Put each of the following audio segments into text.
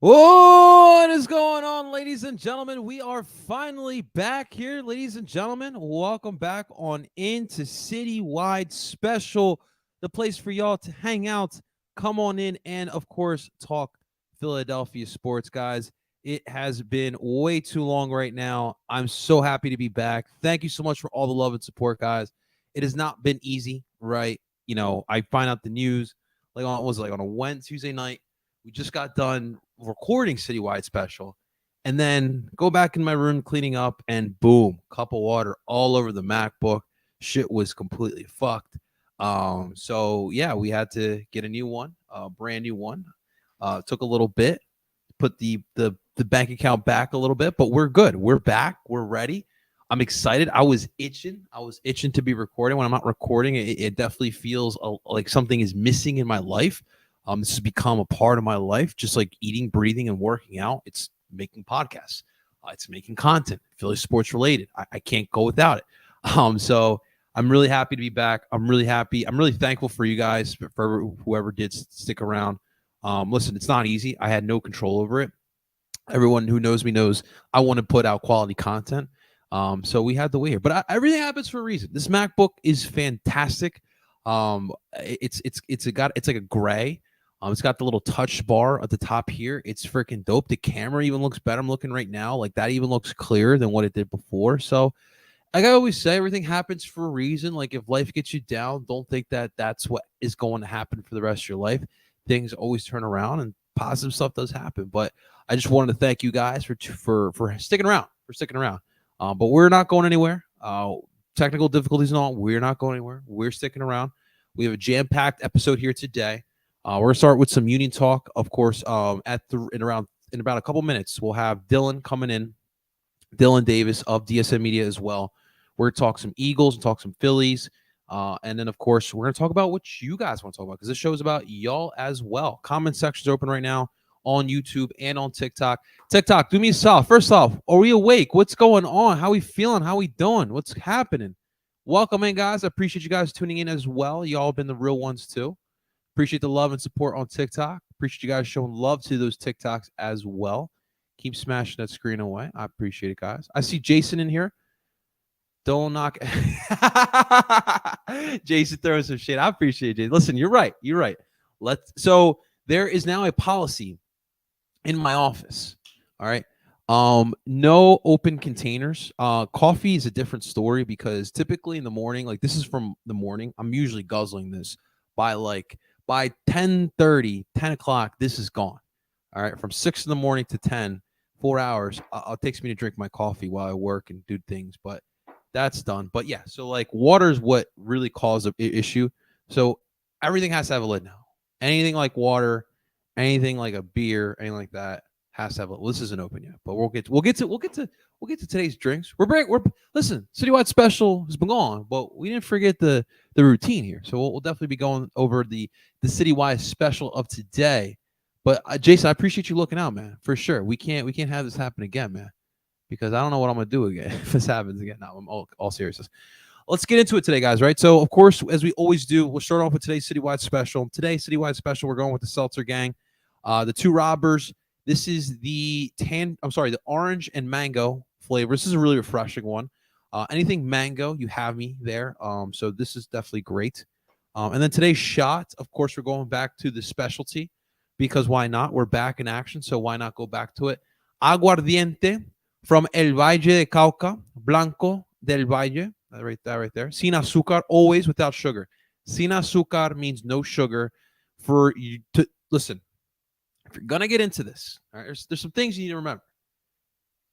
What is going on, ladies and gentlemen? We are finally back here, ladies and gentlemen. Welcome back on into Citywide Special, the place for y'all to hang out, come on in, and of course, talk Philadelphia sports, guys. It has been way too long right now. I'm so happy to be back. Thank you so much for all the love and support, guys. It has not been easy, right? You know, I find out the news like on a Wednesday, Tuesday night. We just got done recording Citywide Special, and then go back in my room cleaning up, and boom, cup of water all over the MacBook. Shit was completely fucked. So yeah, we had to get a new one, a brand new one. Took a little bit, put the bank account back a little bit, but we're good. We're back. We're ready. I'm excited. I was itching to be recording. When I'm not recording, it definitely feels like something is missing in my life. This has become a part of my life, just like eating, breathing, and working out. It's making podcasts. It's making content, Philly sports related. I can't go without it. So I'm really happy to be back. I'm really happy. I'm really thankful for you guys, for whoever did stick around. Listen, it's not easy. I had no control over it. Everyone who knows me knows I want to put out quality content. So we had to wait here, but everything happens for a reason. This MacBook is fantastic. It's like a gray. It's got the little touch bar at the top here. It's freaking dope. The camera even looks better. I'm looking right now. Like that even looks clearer than what it did before. So like I always say, everything happens for a reason. Like if life gets you down, don't think that that's what is going to happen for the rest of your life. Things always turn around and positive stuff does happen. But I just wanted to thank you guys for sticking around, but we're not going anywhere. Technical difficulties and all, we're not going anywhere. We're sticking around. We have a jam-packed episode here today. We're gonna start with some Union talk, of course. In about a couple minutes, we'll have Dylan coming in, Dylan Davis of DSM Media as well. We're gonna talk some Eagles and talk some Phillies, and then of course we're gonna talk about what you guys want to talk about because this show is about y'all as well. Comment section's open right now on YouTube and on TikTok. TikTok, do me a solid. First off, are we awake? What's going on? How we feeling? How we doing? What's happening? Welcome in, guys. I appreciate you guys tuning in as well. Y'all been the real ones too. Appreciate the love and support on TikTok. Appreciate you guys showing love to those TikToks as well. Keep smashing that screen away. I appreciate it, guys. I see Jason in here. Don't knock. Jason throwing some shit. I appreciate it. Listen, you're right. You're right. So there is now a policy in my office. All right. No open containers. Coffee is a different story because typically in the morning, like this is from the morning, I'm usually guzzling this by 10:30, 10 o'clock, this is gone. All right. From 6 in the morning to 10, 4 hours, it takes me to drink my coffee while I work and do things, but that's done. But yeah, so like water is what really caused an issue. So everything has to have a lid now. Anything like water, anything like a beer, anything like that has to have a lid. Well, this isn't open yet, but we'll get to today's drinks. Listen, Citywide Special has been gone, but we didn't forget the routine here. So we'll definitely be going over the Citywide Special of today. But Jason, I appreciate you looking out, man. For sure, we can't have this happen again, man, because I don't know what I'm gonna do again if this happens again. No, I'm all seriousness. Let's get into it today, guys. Right. So of course, as we always do, we'll start off with today's Citywide Special. Today's Citywide Special, we're going with the Seltzer Gang, the two robbers. This is the orange and mango flavor. This is a really refreshing one. Anything mango, you have me there. So this is definitely great. And then today's shot, of course, we're going back to the specialty because why not? We're back in action, so why not go back to it? Aguardiente from El Valle de Cauca, Blanco del Valle, that right there. Sin azúcar, always without sugar. Sin azúcar means no sugar. For you to listen. If you're gonna get into this, all right, there's some things you need to remember.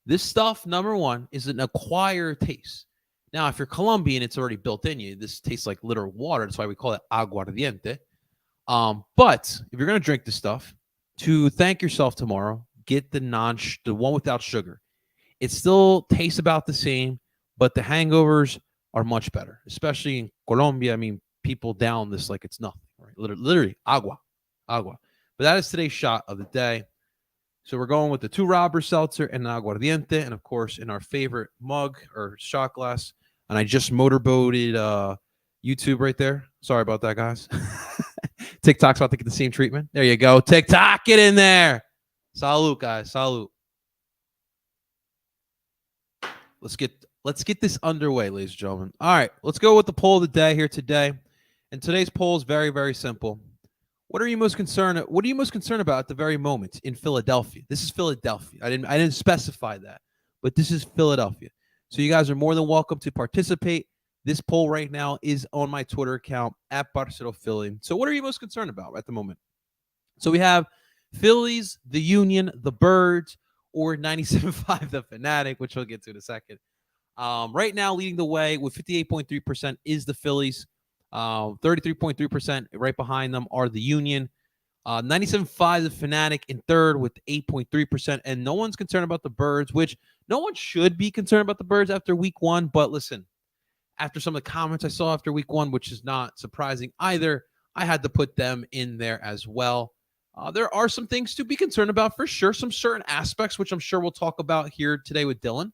This stuff, number one, is an acquired taste. Now, if you're Colombian, it's already built in you. This tastes like literal water. That's why we call it aguardiente. But if you're gonna drink this stuff, to thank yourself tomorrow, get the one without sugar. It still tastes about the same, but the hangovers are much better, especially in Colombia. I mean, people down this like it's nothing, right? Literally, agua. But that is today's shot of the day. So we're going with the two robber seltzer and aguardiente, and of course in our favorite mug or shot glass. And I just motorboated YouTube right there. Sorry about that, guys. TikTok's about to get the same treatment. There you go. TikTok, get in there. Salute, guys. Salute. Let's get this underway, ladies and gentlemen. All right, let's go with the poll of the day here today. And today's poll is very, very simple. What are you most concerned? What are you most concerned about at the very moment in Philadelphia? This is Philadelphia. I didn't specify that, but this is Philadelphia. So you guys are more than welcome to participate. This poll right now is on my Twitter account at Parcero Philly. So what are you most concerned about at the moment? So we have Phillies, the Union, the Birds, or 97.5 the Fanatic, which we'll get to in a second. Right now, leading the way with 58.3% is the Phillies. 33.3% right behind them are the Union. 97.5 the Fanatic in third with 8.3%. And no one's concerned about the Birds, which no one should be concerned about the Birds after week one. But listen, after some of the comments I saw after week one, which is not surprising either, I had to put them in there as well. There are some things to be concerned about for sure, some certain aspects, which I'm sure we'll talk about here today with Dylan.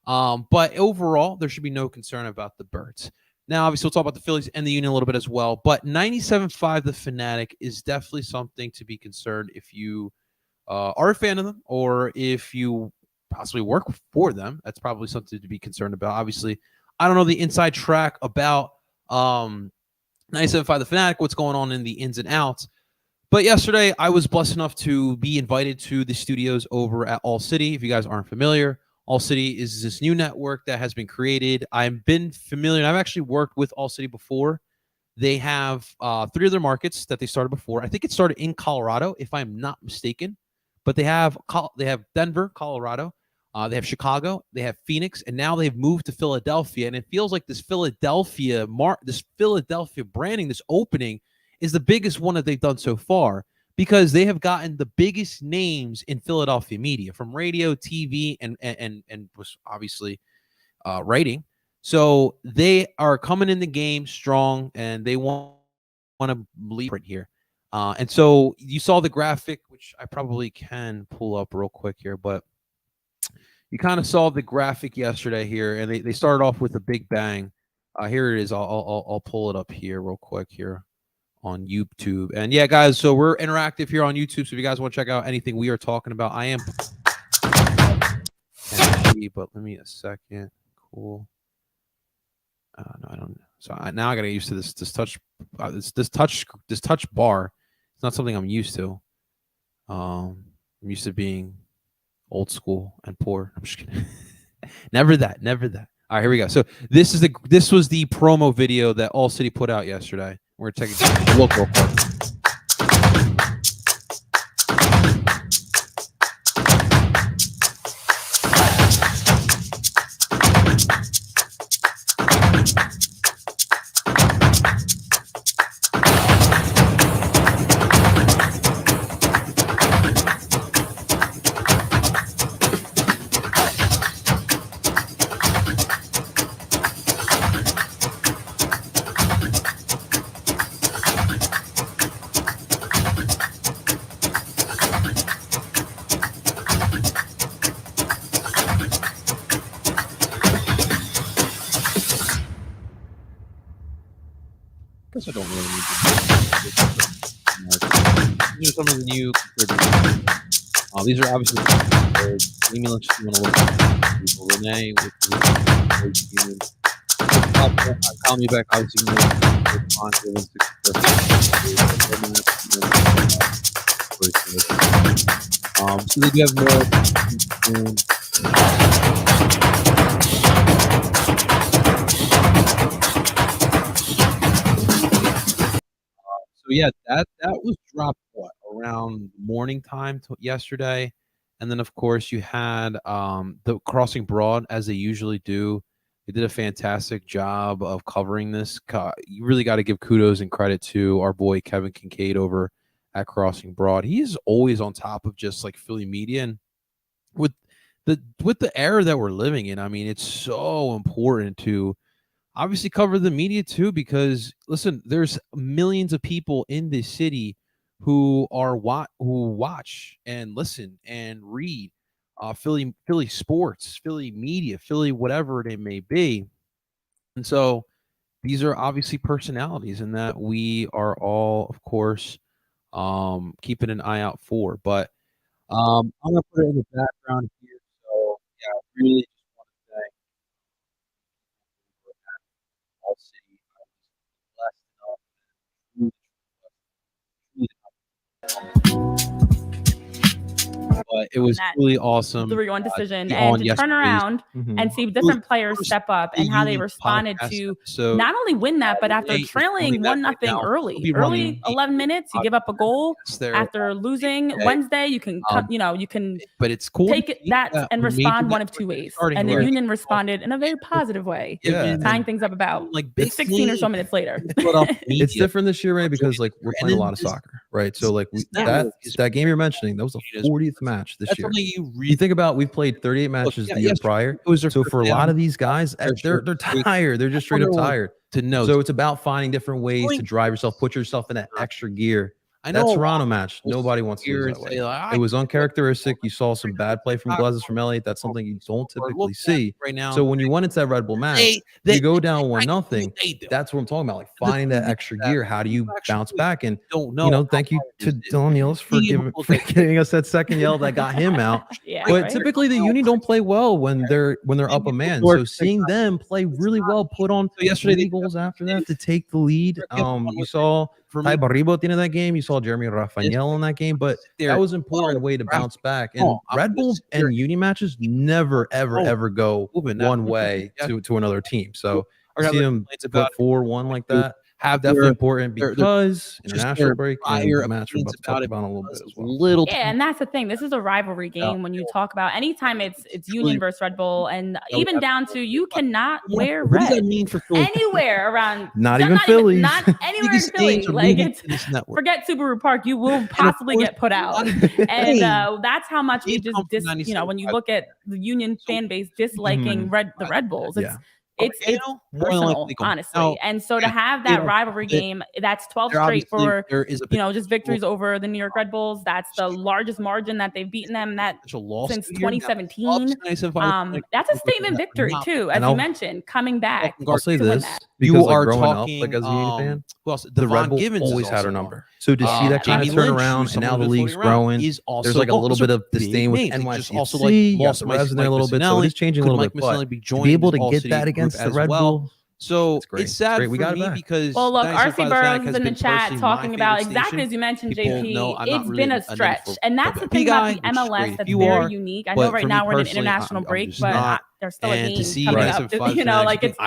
But overall, there should be no concern about the Birds. Now, obviously, we'll talk about the Phillies and the Union a little bit as well. But 97.5 the Fanatic is definitely something to be concerned if you are a fan of them or if you possibly work for them. That's probably something to be concerned about. Obviously, I don't know the inside track about 97.5 the Fanatic, what's going on in the ins and outs. But yesterday, I was blessed enough to be invited to the studios over at All City. If you guys aren't familiar, All City is this new network that has been created. I've been familiar. I've actually worked with All City before. They have 3 other markets that they started before. I think it started in Colorado, if I'm not mistaken. But they have Denver, Colorado. They have Chicago. They have Phoenix, and now they've moved to Philadelphia. And it feels like this Philadelphia branding, this opening, is the biggest one that they've done so far because they have gotten the biggest names in Philadelphia media from radio, TV, and obviously writing. So they are coming in the game strong, and they want to lead right here. And so you saw the graphic, which I probably can pull up real quick here, but you kind of saw the graphic yesterday here, and they started off with a big bang. Here it is. I'll pull it up here real quick here on YouTube. And yeah, guys, so we're interactive here on YouTube. So if you guys want to check out anything we are talking about, I am. But let me a second. Cool. No, I don't. So now I got to get used to this touch. This touch bar. It's not something I'm used to. I'm used to being old school and poor. I'm just kidding. Never that. All right, here we go. So this was the promo video that All City put out yesterday. We're taking a look real quick. I guess I don't really need to. These are some of the new. These are obviously. Let's just want to look at Renee with call me back. Obviously, so they do have more. So yeah, that was dropped around morning time yesterday, and then of course you had the Crossing Broad as they usually do. They did a fantastic job of covering this. You really got to give kudos and credit to our boy Kevin Kincaid over at Crossing Broad. He is always on top of just like Philly media, and with the era that we're living in, I mean, it's so important to obviously cover the media too, because listen, there's millions of people in this city who watch and listen and read Philly sports, Philly media, Philly whatever it may be. And so these are obviously personalities and that we are all, of course, keeping an eye out for. But I'm gonna put it in the background here. So yeah, I really just want to thank all city. I was blessed enough, but it was that really awesome 3-1 to decision, be and on to turn yesterday's. around Mhm. and see It was different players first step up the and how they Union responded podcast to episode. not only win that, but after Renee is trailing running that right 1-0 now. early, She'll be running 11 minutes, you give up a goal. podcasts there After losing today. Wednesday, you can cut, Um, you can But it's cool to take it see that and a major respond one of network two is ways. starting And the already. Union responded in a very positive way, Yeah. tying things up about Like big 16 or so name minutes later. in the Philadelphia It's media. different this year, right? Because like we're And playing a then lot of this- soccer, right? So like this Yeah. network is that game you're mentioning, that was the Union is 40th match this That's year. something you You really think about we've played 38 matches yeah, the year yesterday prior. it was their So first for a day lot on of these guys, their they're first week. tired. They're just straight up tired. to know. So it's about finding different ways to Doing- drive yourself, put yourself in that extra gear. I That know a lot Toronto of match, people nobody wants to here lose and that way. say, like, It was uncharacteristic. You saw some bad play from Glazes from Elliott. That's something you don't typically see. right now. So when you went into that Red Bull match, you go down 1-0. That's what I'm talking about. Like finding that extra gear. How do you bounce back? And don't know. thank you to Daniels for getting us that second yell that got him out. Yeah, But right? typically the Union don't play well when they're up a man. So seeing them play really well, put on So yesterday 3 they goals after that to take the lead. You saw for Ty me. Barribo at the end of that game. You saw Jeremy Rafael in that game, but that was an important way to bounce back. And Red Bull and Union matches never, ever go one way to another team. So see them put 4-1 like that. Definitely important because international break and the match we're about to talk about in a little bit as well. Yeah, and that's the thing. This is a rivalry game when you talk about anytime it's Union versus Red Bull, and even down to you cannot wear What does that red mean for Philly? anywhere around. Not even Philly. Not anywhere in Philly. Like it's forget Subaru Park, you will possibly get put out. And that's how much we just when you look at the Union fan base disliking the Red Bulls, it's personal, honestly. And so to have that rivalry game, that's 12 straight for just victories over the New York Red Bulls. That's the largest margin that they've beaten them since 2017. That's a statement victory too, as you mentioned, coming back. I'll say this: you are growing talking up, like as a Union fan, the Red Bull always had our number. So to see that kind of turn around, and now the league's growing, there's like a little bit of disdain with NYCFC. Also like lost Revs in there a little bit, so it is changing a little bit. But to be able to get that against the Red Bull. So it's sad for me because look, RC Burrows is in the chat talking about exactly as you mentioned, JP. It's been a stretch, and that's the thing about the MLS that's very unique. I know right now we're in an international break, but there's still a game coming up. Like it's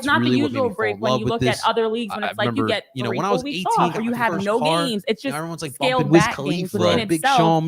not the usual break when you look at other leagues when it's like you get 3-4 weeks off or you have no games. It's just scaled back games, which in itself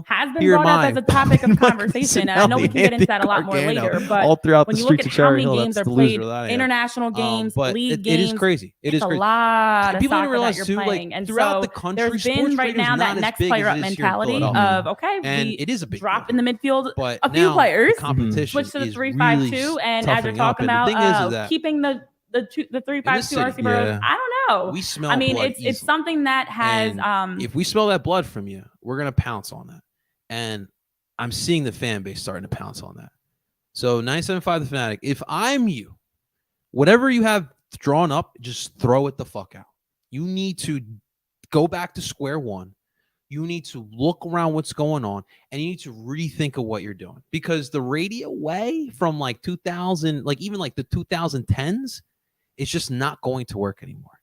has been brought up as a topic of conversation. And I know we can get into that a lot more later, but when you look at how many games are played, international games, league games, it is crazy. It is a lot of people soccer realize that too, you're playing. And throughout the so country, there's been right now that next player up mentality of and we it is a big drop in the midfield but a few players, competition switch to the 3-5-2, and as you're talking about keeping the 3-5-2 RC Burrows, I don't know. We smell. I mean, it's something that has. If we smell that blood from you, we're gonna pounce on that, and I'm seeing the fan base starting to pounce on that. So 975 the Fanatic. If I'm you, whatever you have drawn up, just throw it the fuck out. You need to go back to square one. You need to look around what's going on, and you need to rethink of what you're doing, because the radio way from like 2000, like even like the 2010s, it's just not going to work anymore.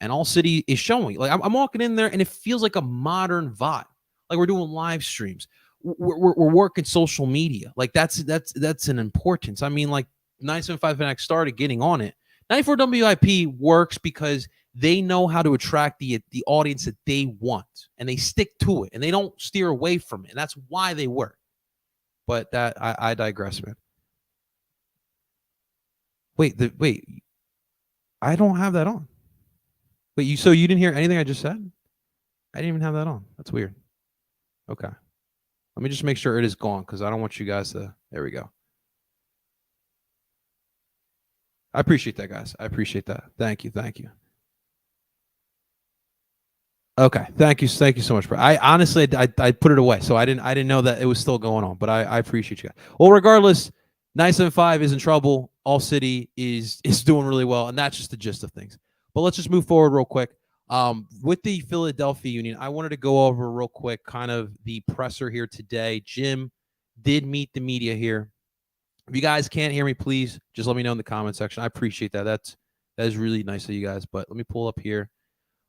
And All City is showing. Like I'm walking in there, and it feels like a modern vibe. Like we're doing live streams. We're working social media. Like that's an importance. I mean, like 975 Fanatic started getting on it. 94 WIP works because they know how to attract the audience that they want, and they stick to it, and they don't steer away from it, and that's why they work. But that I digress, man. Wait, I don't have that on. But you didn't hear anything I just said? I didn't even have that on. That's weird. Okay, let me just make sure it is gone, because I don't want you guys to. There we go. I appreciate that, guys. I appreciate that. Thank you. Okay, thank you so much, bro. I honestly I put it away, so I didn't know that it was still going on, but I appreciate you guys. Well, regardless, 975 is in trouble. All City is doing really well, and that's just the gist of things. But let's just move forward real quick. With the Philadelphia Union, I wanted to go over real quick kind of the presser here today. Jim did meet the media here. If you guys can't hear me, please just let me know in the comment section. I appreciate that. That is really nice of you guys. But let me pull up here.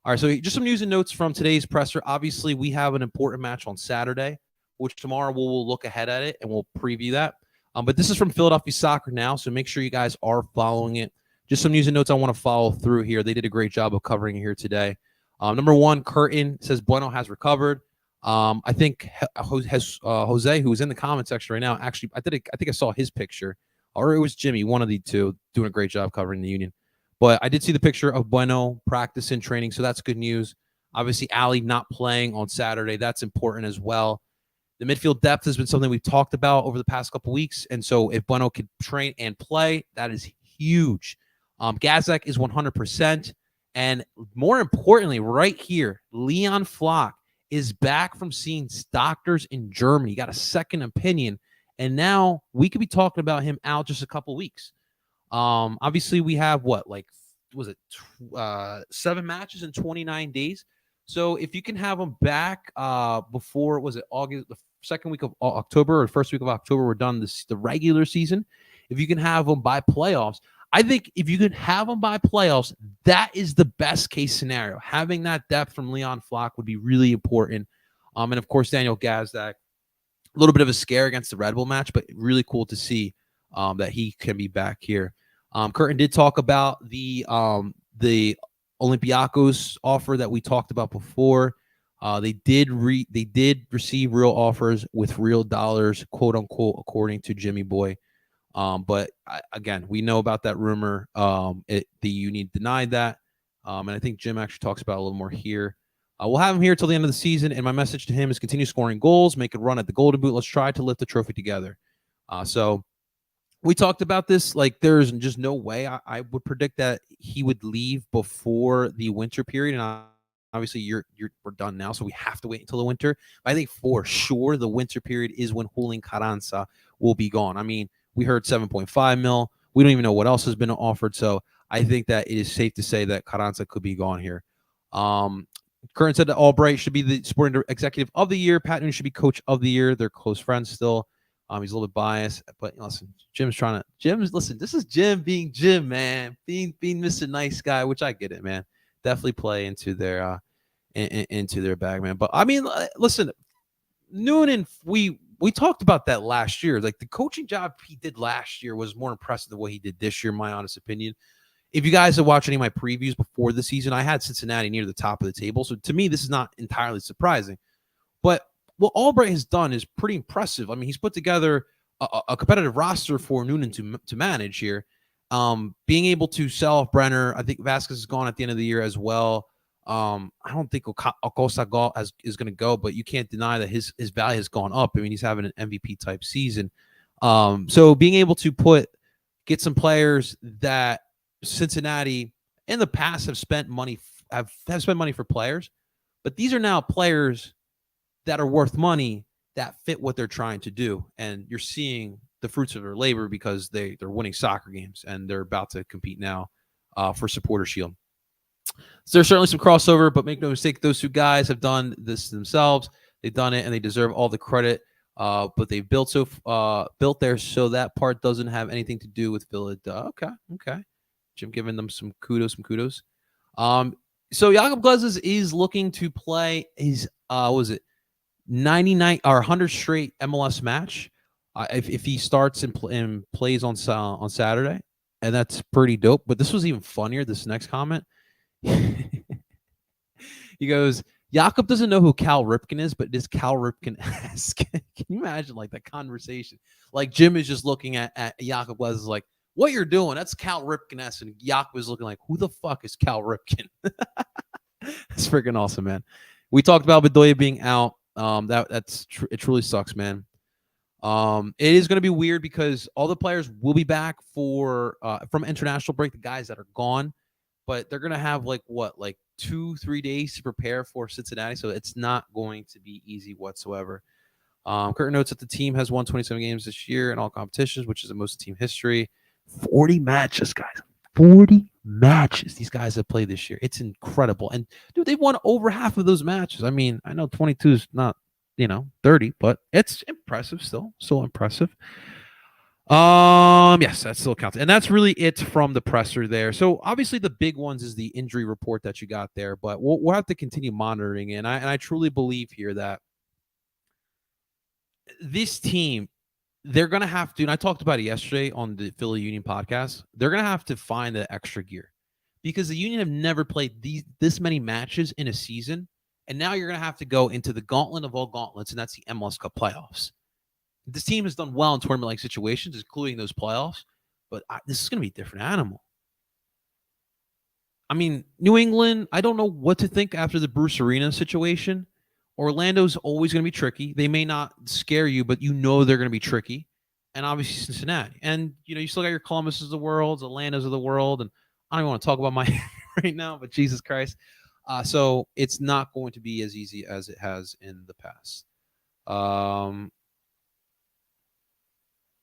All right, so just some news and notes from today's presser. Obviously, we have an important match on Saturday, which tomorrow we'll look ahead at it and we'll preview that. But this is from Philadelphia Soccer Now, so make sure you guys are following it. Just some news and notes I want to follow through here. They did a great job of covering it here today. Number one, Curtin says Bueno has recovered. I think Jose, who's in the comment section right now, actually, I think I saw his picture, or it was Jimmy, one of the two, doing a great job covering the Union. But I did see the picture of Bueno practicing, training, so that's good news. Obviously, Ali not playing on Saturday. That's important as well. The midfield depth has been something we've talked about over the past couple weeks, and so if Bueno could train and play, that is huge. Gazek is 100%, and more importantly, right here, Leon Flock is back from seeing doctors in Germany. He got a second opinion, and now we could be talking about him out just a couple weeks. Obviously, we have was it 7 matches in 29 days? So if you can have him back before, was it August, the second week of October or first week of October, we're done the regular season. If you can have him by playoffs, I think if you can have him by playoffs, that is the best case scenario. Having that depth from Leon Flock would be really important. And of course, Daniel Gazdak, a little bit of a scare against the Red Bull match, but really cool to see that he can be back here. Curtin did talk about the Olympiacos offer that we talked about before. They did receive real offers with real dollars, quote unquote, according to Jimmy Boy. But again, we know about that rumor. The Union denied that. And I think Jim actually talks about it a little more here. We'll have him here till the end of the season. And my message to him is continue scoring goals, make a run at the Golden Boot. Let's try to lift the trophy together. So we talked about this. Like, there's just no way I would predict that he would leave before the winter period. And obviously we're done now, so we have to wait until the winter. But I think for sure the winter period is when Julian Carranza will be gone. I mean, we heard 7.5 mil. We don't even know what else has been offered. So I think that it is safe to say that Carranza could be gone here. Curtin said that Albright should be the sporting executive of the year. Pat Noonan should be coach of the year. They're close friends still. He's a little bit biased, but listen, this is Jim being Jim, man, being Mr. Nice Guy, which I get it, man. Definitely play into their bag, man. But I mean, listen, Noonan, we talked about that last year. Like, the coaching job he did last year was more impressive than what he did this year, in my honest opinion. If you guys have watched any of my previews before the season, I had Cincinnati near the top of the table. So to me, this is not entirely surprising. But what Albright has done is pretty impressive. I mean, he's put together a competitive roster for Noonan to manage here. Being able to sell off Brenner, I think Vasquez is gone at the end of the year as well. I don't think Acosta is going to go, but you can't deny that his value has gone up. I mean, he's having an MVP type season. So being able to get some players that Cincinnati in the past have spent money for players, but these are now players that are worth money that fit what they're trying to do, and you're seeing the fruits of their labor because they're winning soccer games and they're about to compete now for Supporter Shield. So there's certainly some crossover, but make no mistake, those two guys have done this themselves. They've done it and they deserve all the credit. But they've built there, so that part doesn't have anything to do with Philadelphia. Okay. Jim giving them some kudos. So Jakob Glazes is looking to play his 99 or 100 straight MLS match if he starts and plays on Saturday, and that's pretty dope. But this was even funnier. This next comment, he goes, Jakob doesn't know who Cal Ripken is, but it is Cal Ripken-esque. Can you imagine like that conversation? Like, Jim is just looking at Jakob Glazes like, what you're doing, that's Cal Ripken-esque, and Jakob is looking like, who the fuck is Cal Ripken? That's freaking awesome, man. We talked about Bedoya being out. It truly sucks, man. It is going to be weird because all the players will be back from international break, the guys that are gone, but they're going to have 2-3 days to prepare for Cincinnati, so it's not going to be easy whatsoever. Curtin notes that the team has won 27 games this year in all competitions, which is the most in team history. 40 matches, guys. 40 matches these guys have played this year. It's incredible. And dude, they won over half of those matches. I mean, I know 22 is not, 30, but it's impressive still. So impressive. Yes, that still counts. And that's really it from the presser there. So obviously the big ones is the injury report that you got there, but we'll have to continue monitoring it. And I truly believe here that this team, they're going to have to, and I talked about it yesterday on the Philly Union podcast, they're going to have to find the extra gear because the Union have never played this many matches in a season. And now you're going to have to go into the gauntlet of all gauntlets, and that's the MLS Cup playoffs. This team has done well in tournament-like situations, including those playoffs, but this is going to be a different animal. I mean, New England, I don't know what to think after the Bruce Arena situation. Orlando's always going to be tricky. They may not scare you, but they're going to be tricky. And obviously Cincinnati. And, you still got your Columbuses of the world, Atlantas of the world, and I don't even want to talk about Miami right now, but Jesus Christ. So it's not going to be as easy as it has in the past.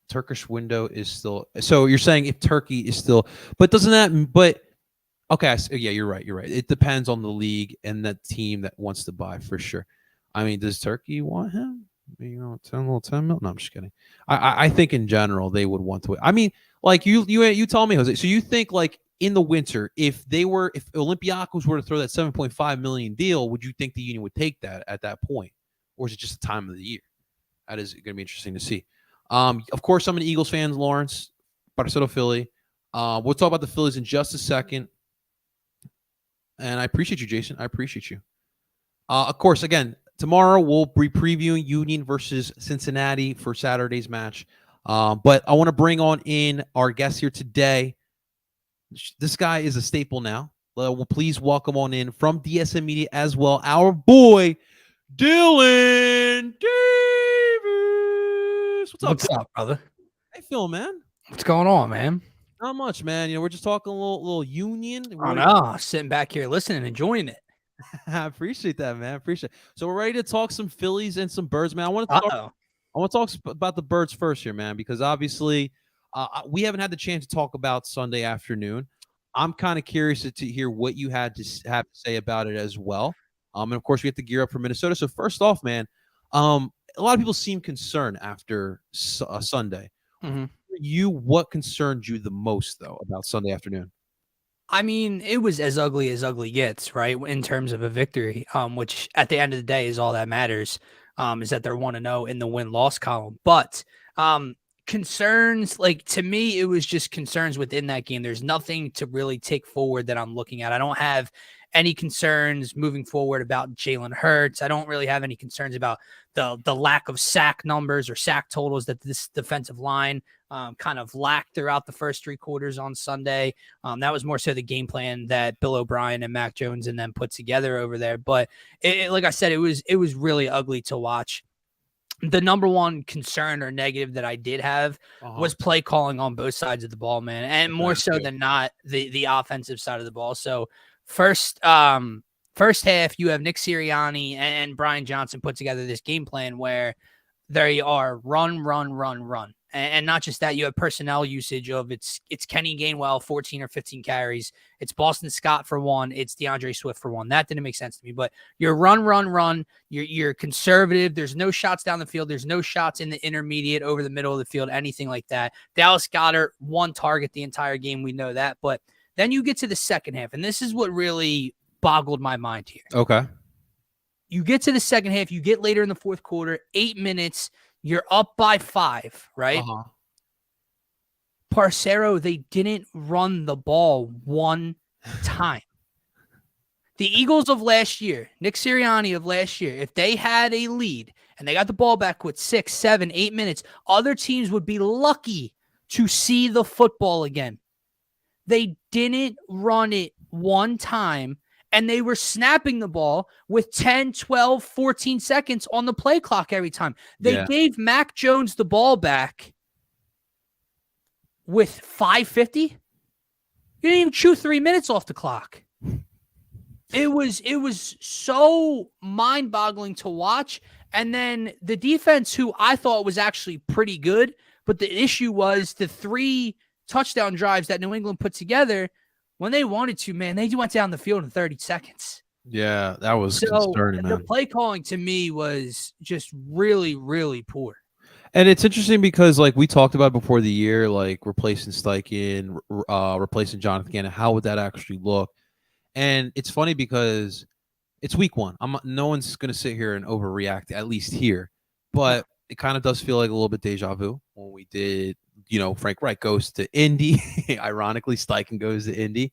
Turkish window is still. So you're saying if Turkey is still, but doesn't that? But okay, yeah, you're right. You're right. It depends on the league and the team that wants to buy for sure. I mean, does Turkey want him? 10 mil? No, I'm just kidding. I think in general they would want to. I mean, like you tell me, Jose. So you think like in the winter, if Olympiacos were to throw that $7.5 million deal, would you think the Union would take that at that point, or is it just the time of the year? That is going to be interesting to see. Of course, I'm an Eagles fan, Lawrence, Parcero, Philly. We'll talk about the Phillies in just a second. And I appreciate you, Jason. I appreciate you. Of course, again, tomorrow we'll be previewing Union versus Cincinnati for Saturday's match. But I want to bring on in our guest here today. This guy is a staple now. Well, please welcome on in from DSM Media as well, our boy, Dylan Davis. What's up, brother? How you feeling, man? What's going on, man? Not much, man. We're just talking a little Union. Oh, no. Sitting back here listening and enjoying it. I appreciate that, man. Appreciate it. So we're ready to talk some Phillies and some Birds, man. I want to talk about the Birds first here, man, because obviously we haven't had the chance to talk about Sunday afternoon. I'm kind of curious to hear what you had to have to say about it as well. And of course, we have to gear up for Minnesota. So first off, man, a lot of people seem concerned after Sunday. Mm-hmm. What concerned you the most, though, about Sunday afternoon? I mean, it was as ugly gets, right, in terms of a victory, which at the end of the day is all that matters, is that they're 1-0 in the win-loss column. But concerns, like, to me, it was just concerns within that game. There's nothing to really take forward that I'm looking at. I don't have any concerns moving forward about Jalen Hurts. I don't really have any concerns about the lack of sack numbers or sack totals that this defensive line kind of lacked throughout the first three quarters on Sunday. That was more so the game plan that Bill O'Brien and Mac Jones and them put together over there. But like I said, it was really ugly to watch. The number one concern or negative that I did have was play calling on both sides of the ball, man, and more so than not the offensive side of the ball. So first half, you have Nick Sirianni and Brian Johnson put together this game plan where they are run. And not just that, you have personnel usage of it's Kenny Gainwell, 14 or 15 carries. It's Boston Scott for 1. It's DeAndre Swift for 1. That didn't make sense to me, but you're run. You're conservative. There's no shots down the field. There's no shots in the intermediate over the middle of the field, anything like that. Dallas Goedert, 1 target the entire game. We know that, but then you get to the second half, and this is what really boggled my mind here. Okay. You get to the second half, you get later in the fourth quarter, 8 minutes, you're up by 5, right? Parcero, they didn't run the ball one time. The Eagles of last year, Nick Sirianni of last year, if they had a lead and they got the ball back with 6, 7, 8 minutes, other teams would be lucky to see the football again. They didn't run it one time, and they were snapping the ball with 10, 12, 14 seconds on the play clock every time. They gave Mac Jones the ball back with 5:50. You didn't even chew 3 minutes off the clock. It was so mind-boggling to watch. And then the defense, who I thought was actually pretty good, but the issue was the 3 touchdown drives that New England put together when they wanted to, man, they went down the field in 30 seconds. Yeah, that was concerning, man. The play calling to me was just really, really poor. And it's interesting because, like, we talked about before the year, like replacing Steichen, replacing Jonathan Gannon. How would that actually look? And it's funny because it's week 1. No one's going to sit here and overreact, at least here. But it kind of does feel like a little bit deja vu when we did, Frank Reich goes to Indy. Ironically, Steichen goes to Indy.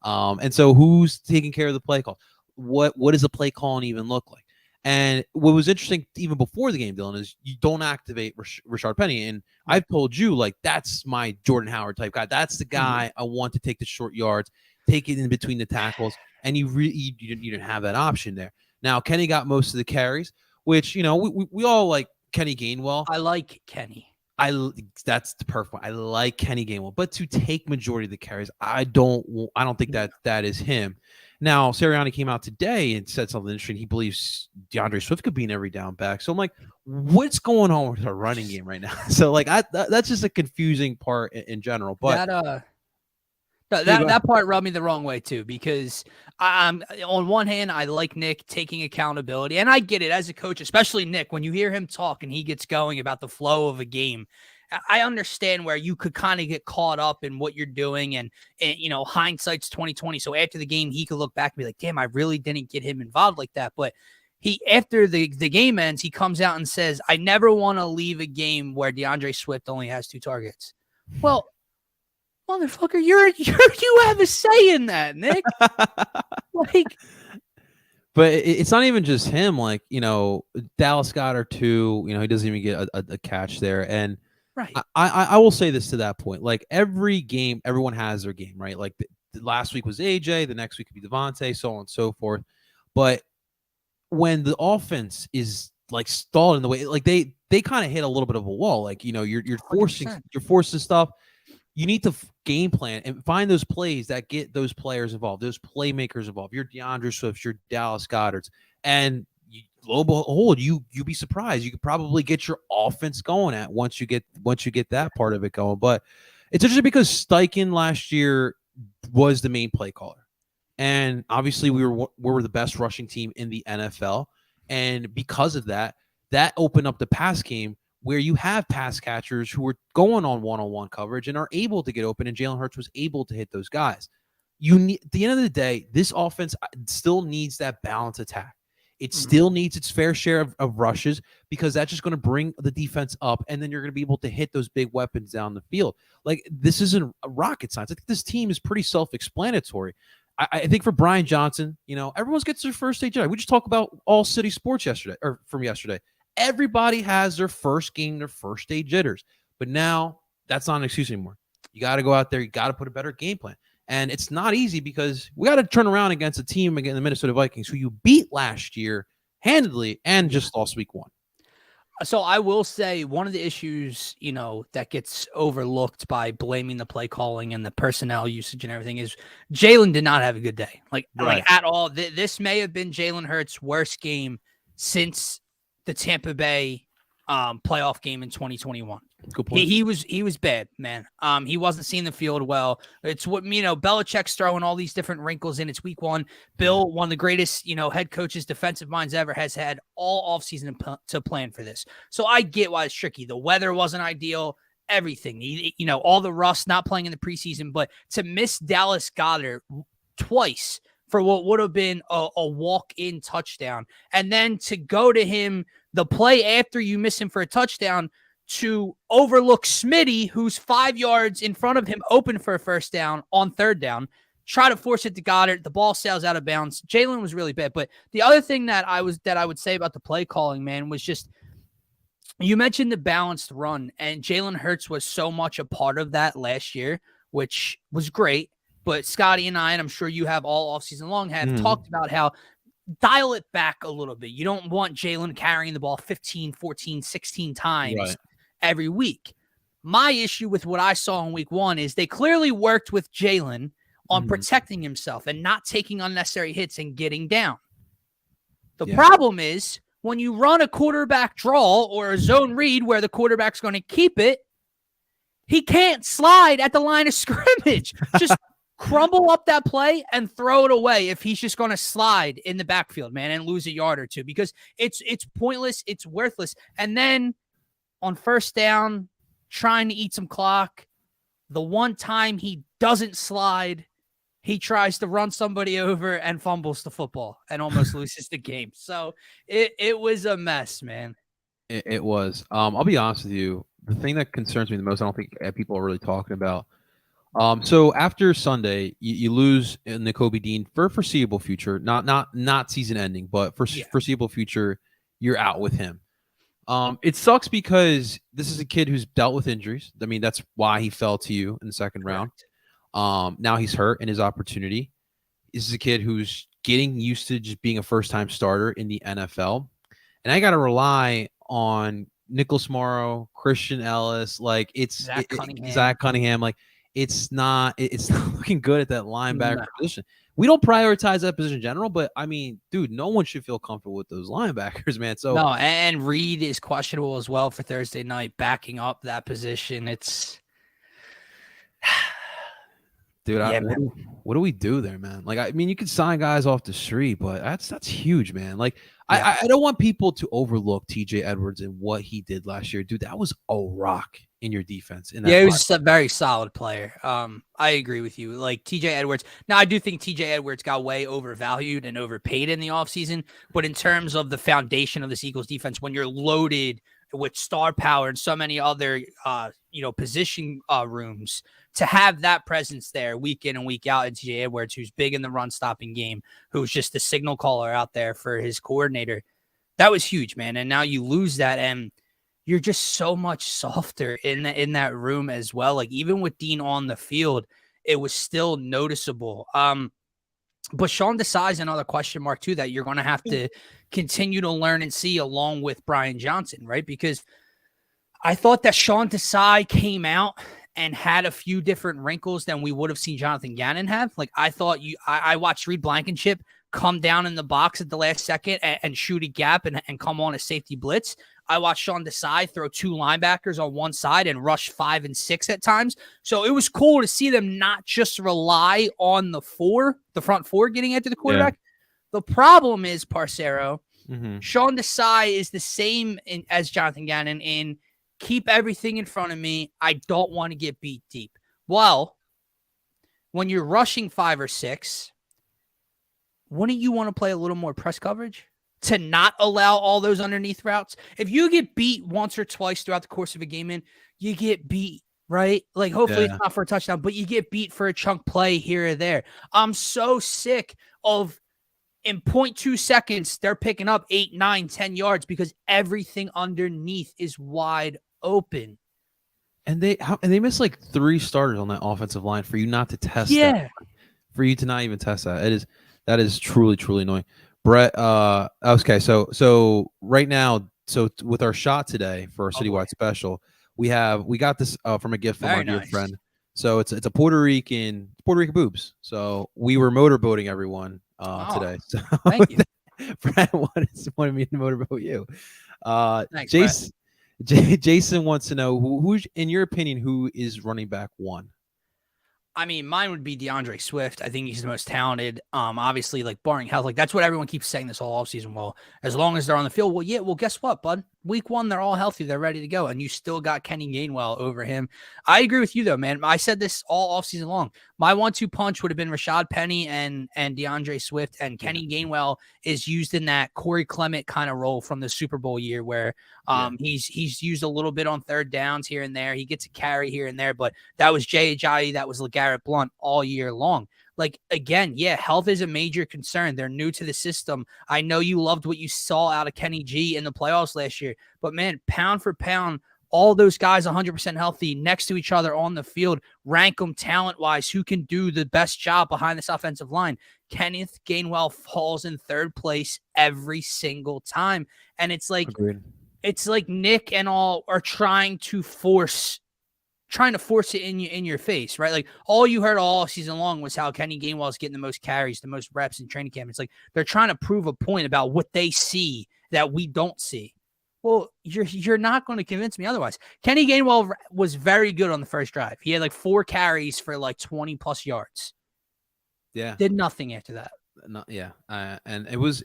And so who's taking care of the play call? What does the play calling even look like? And what was interesting even before the game, Dylan, is you don't activate Rashard Penny. And I've told you, like, that's my Jordan Howard type guy. That's the guy I want to take the short yards, take it in between the tackles. And you didn't have that option there. Now, Kenny got most of the carries, which, we all like Kenny Gainwell. I like Kenny. That's the perfect one. I like Kenny Gainwell. But to take majority of the carries, I don't think that is him. Now, Sirianni came out today and said something interesting. He believes DeAndre Swift could be an every down back. So I'm like, what's going on with our running game right now? So, like, that's just a confusing part in general. But that part rubbed me the wrong way too, because on one hand, I like Nick taking accountability, and I get it as a coach, especially Nick, when you hear him talk and he gets going about the flow of a game. I understand where you could kind of get caught up in what you're doing, and hindsight's 2020. So after the game, he could look back and be like, damn, I really didn't get him involved like that. But after the game ends, he comes out and says, I never want to leave a game where DeAndre Swift only has 2 targets. Well, motherfucker, you have a say in that, Nick. But it's not even just him. Like, Dallas Goedert too. He doesn't even get a catch there. And right, I will say this to that point. Like, every game, everyone has their game, right? Like the last week was AJ, the next week could be Devontae, so on and so forth. But when the offense is like stalled in the way, like they kind of hit a little bit of a wall. Like, you're forcing stuff. You need to game plan and find those plays that get those players involved, those playmakers involved. Your DeAndre Swifts, your Dallas Goederts, and lo and behold, you'd be surprised. You could probably get your offense going once you get that part of it going. But it's interesting because Steichen last year was the main play caller, and obviously we were the best rushing team in the NFL, and because of that opened up the pass game, where you have pass catchers who are going on one-on-one coverage and are able to get open, and Jalen Hurts was able to hit those guys. At the end of the day, this offense still needs that balanced attack. It still needs its fair share of rushes, because that's just going to bring the defense up, and then you're going to be able to hit those big weapons down the field. Like, this isn't rocket science. I think this team is pretty self-explanatory. I think for Brian Johnson, everyone gets their first stage. We just talked about All City Sports from yesterday. Everybody has their first game, their first day jitters. But now that's not an excuse anymore. You got to go out there. You got to put a better game plan. And it's not easy, because we got to turn around against a team, again, the Minnesota Vikings, who you beat last year handedly and just lost week 1. So I will say one of the issues, that gets overlooked by blaming the play calling and the personnel usage and everything is Jalen did not have a good day. Like at all. This may have been Jalen Hurts' worst game since the Tampa Bay playoff game in 2021. Good point. He was bad, man. He wasn't seeing the field well. It's what Belichick's throwing all these different wrinkles in. It's week 1. Bill, one of the greatest head coaches, defensive minds ever, has had all offseason to plan for this. So I get why it's tricky. The weather wasn't ideal. Everything. All the rust, not playing in the preseason, but to miss Dallas Goedert twice for what would have been a walk-in touchdown, and then to go to him the play after you miss him for a touchdown to overlook Smitty, who's 5 yards in front of him, open for a first down on 3rd down, try to force it to Goddard. The ball sails out of bounds. Jalen was really bad. But the other thing that I would say about the play calling, man, was just, you mentioned the balanced run, and Jalen Hurts was so much a part of that last year, which was great. But Scotty and I, and I'm sure you have all offseason long, have talked about how dial it back a little bit. You don't want Jalen carrying the ball 15, 14, 16 times every week. My issue with what I saw in week 1 is they clearly worked with Jalen on protecting himself and not taking unnecessary hits and getting down. The problem is when you run a quarterback draw or a zone read where the quarterback's going to keep it, he can't slide at the line of scrimmage. crumble up that play and throw it away if he's just going to slide in the backfield, man, and lose a yard or two, because it's pointless. It's worthless. And then on first down, trying to eat some clock, the one time he doesn't slide, he tries to run somebody over and fumbles the football and almost loses the game. So it was a mess, man. It was. I'll be honest with you. The thing that concerns me the most, I don't think people are really talking about. So after Sunday, you lose Nakobe Dean for foreseeable future, not season ending, but for foreseeable future, you're out with him. It sucks because this is a kid who's dealt with injuries. I mean, that's why he fell to you in the second round. Now he's hurt in his opportunity. This is a kid who's getting used to just being a first-time starter in the NFL. And I got to rely on Nicholas Morrow, Christian Ellis, like Zach Cunningham. Like it's not looking good at that linebacker position. We don't prioritize that position in general, but I mean, dude, no one should feel comfortable with those linebackers, man. So no, and Reed is questionable as well for Thursday night, backing up that position. It's dude, what do we do there, man? Like, I mean, you could sign guys off the street, but that's huge, man. Like, I don't want people to overlook TJ Edwards and what he did last year, dude. That was a rock in your defense. He was a very solid player. I agree with you. Like TJ Edwards. Now, I do think TJ Edwards got way overvalued and overpaid in the offseason, but in terms of the foundation of this Eagles defense, when you're loaded with star power and so many other, position rooms, to have that presence there week in and week out, and TJ Edwards, who's big in the run stopping game, who's just the signal caller out there for his coordinator, that was huge, man. And now you lose that, and you're just so much softer in that room as well. Like even with Dean on the field, it was still noticeable. But Sean Desai is another question mark too that you're going to have to continue to learn and see along with Brian Johnson, right? Because I thought that Sean Desai came out and had a few different wrinkles than we would have seen Jonathan Gannon have. Like I thought I watched Reed Blankenship come down in the box at the last second and shoot a gap and come on a safety blitz. I watched Sean Desai throw two linebackers on one side and rush 5 and 6 at times. So it was cool to see them not just rely on the front four getting after the quarterback. Yeah. The problem is, Parcero, Sean Desai is the same as Jonathan Gannon in keep everything in front of me. I don't want to get beat deep. Well, when you're rushing 5 or 6, wouldn't you want to play a little more press coverage to not allow all those underneath routes? If you get beat once or twice throughout the course of a game, you get beat, right? Like hopefully it's not for a touchdown, but you get beat for a chunk play here or there. I'm so sick of in 0.2 seconds, they're picking up 8, 9, 10 yards because everything underneath is wide open. And they missed like 3 starters on that offensive line for you not to test that. For you to not even test that. That is truly, truly annoying. Brett, okay, so right now, so with our shot today for our citywide special, we got this from a gift from our dear friend. So it's a Puerto Rican boobs. So we were motorboating everyone today. So thank you. Brett wanted me to motorboat you. Thanks, Jason wants to know who, in your opinion, who is running back 1? I mean, mine would be DeAndre Swift. I think he's the most talented. Obviously, like barring health, like that's what everyone keeps saying this whole offseason. Well, as long as they're on the field, well, guess what, bud? Week 1, they're all healthy. They're ready to go. And you still got Kenny Gainwell over him. I agree with you, though, man. I said this all offseason long. My 1-2 punch would have been Rashad Penny and DeAndre Swift. And Kenny Gainwell is used in that Corey Clement kind of role from the Super Bowl year where he's used a little bit on third downs here and there. He gets a carry here and there. But that was Jay Ajayi. That was LeGarrette Blount all year long. Like, again, health is a major concern. They're new to the system. I know you loved what you saw out of Kenny G in the playoffs last year, but man, pound for pound, all those guys 100% healthy next to each other on the field, rank them talent-wise, who can do the best job behind this offensive line. Kenneth Gainwell falls in third place every single time. And it's like, It's like Nick and all are trying to force it in your face, right? Like all you heard all season long was how Kenny Gainwell is getting the most carries, the most reps in training camp. It's like they're trying to prove a point about what they see that we don't see. Well, you're not going to convince me otherwise. Kenny Gainwell was very good on the first drive. He had like 4 carries for like 20 plus yards. Yeah. Did nothing after that. And it was.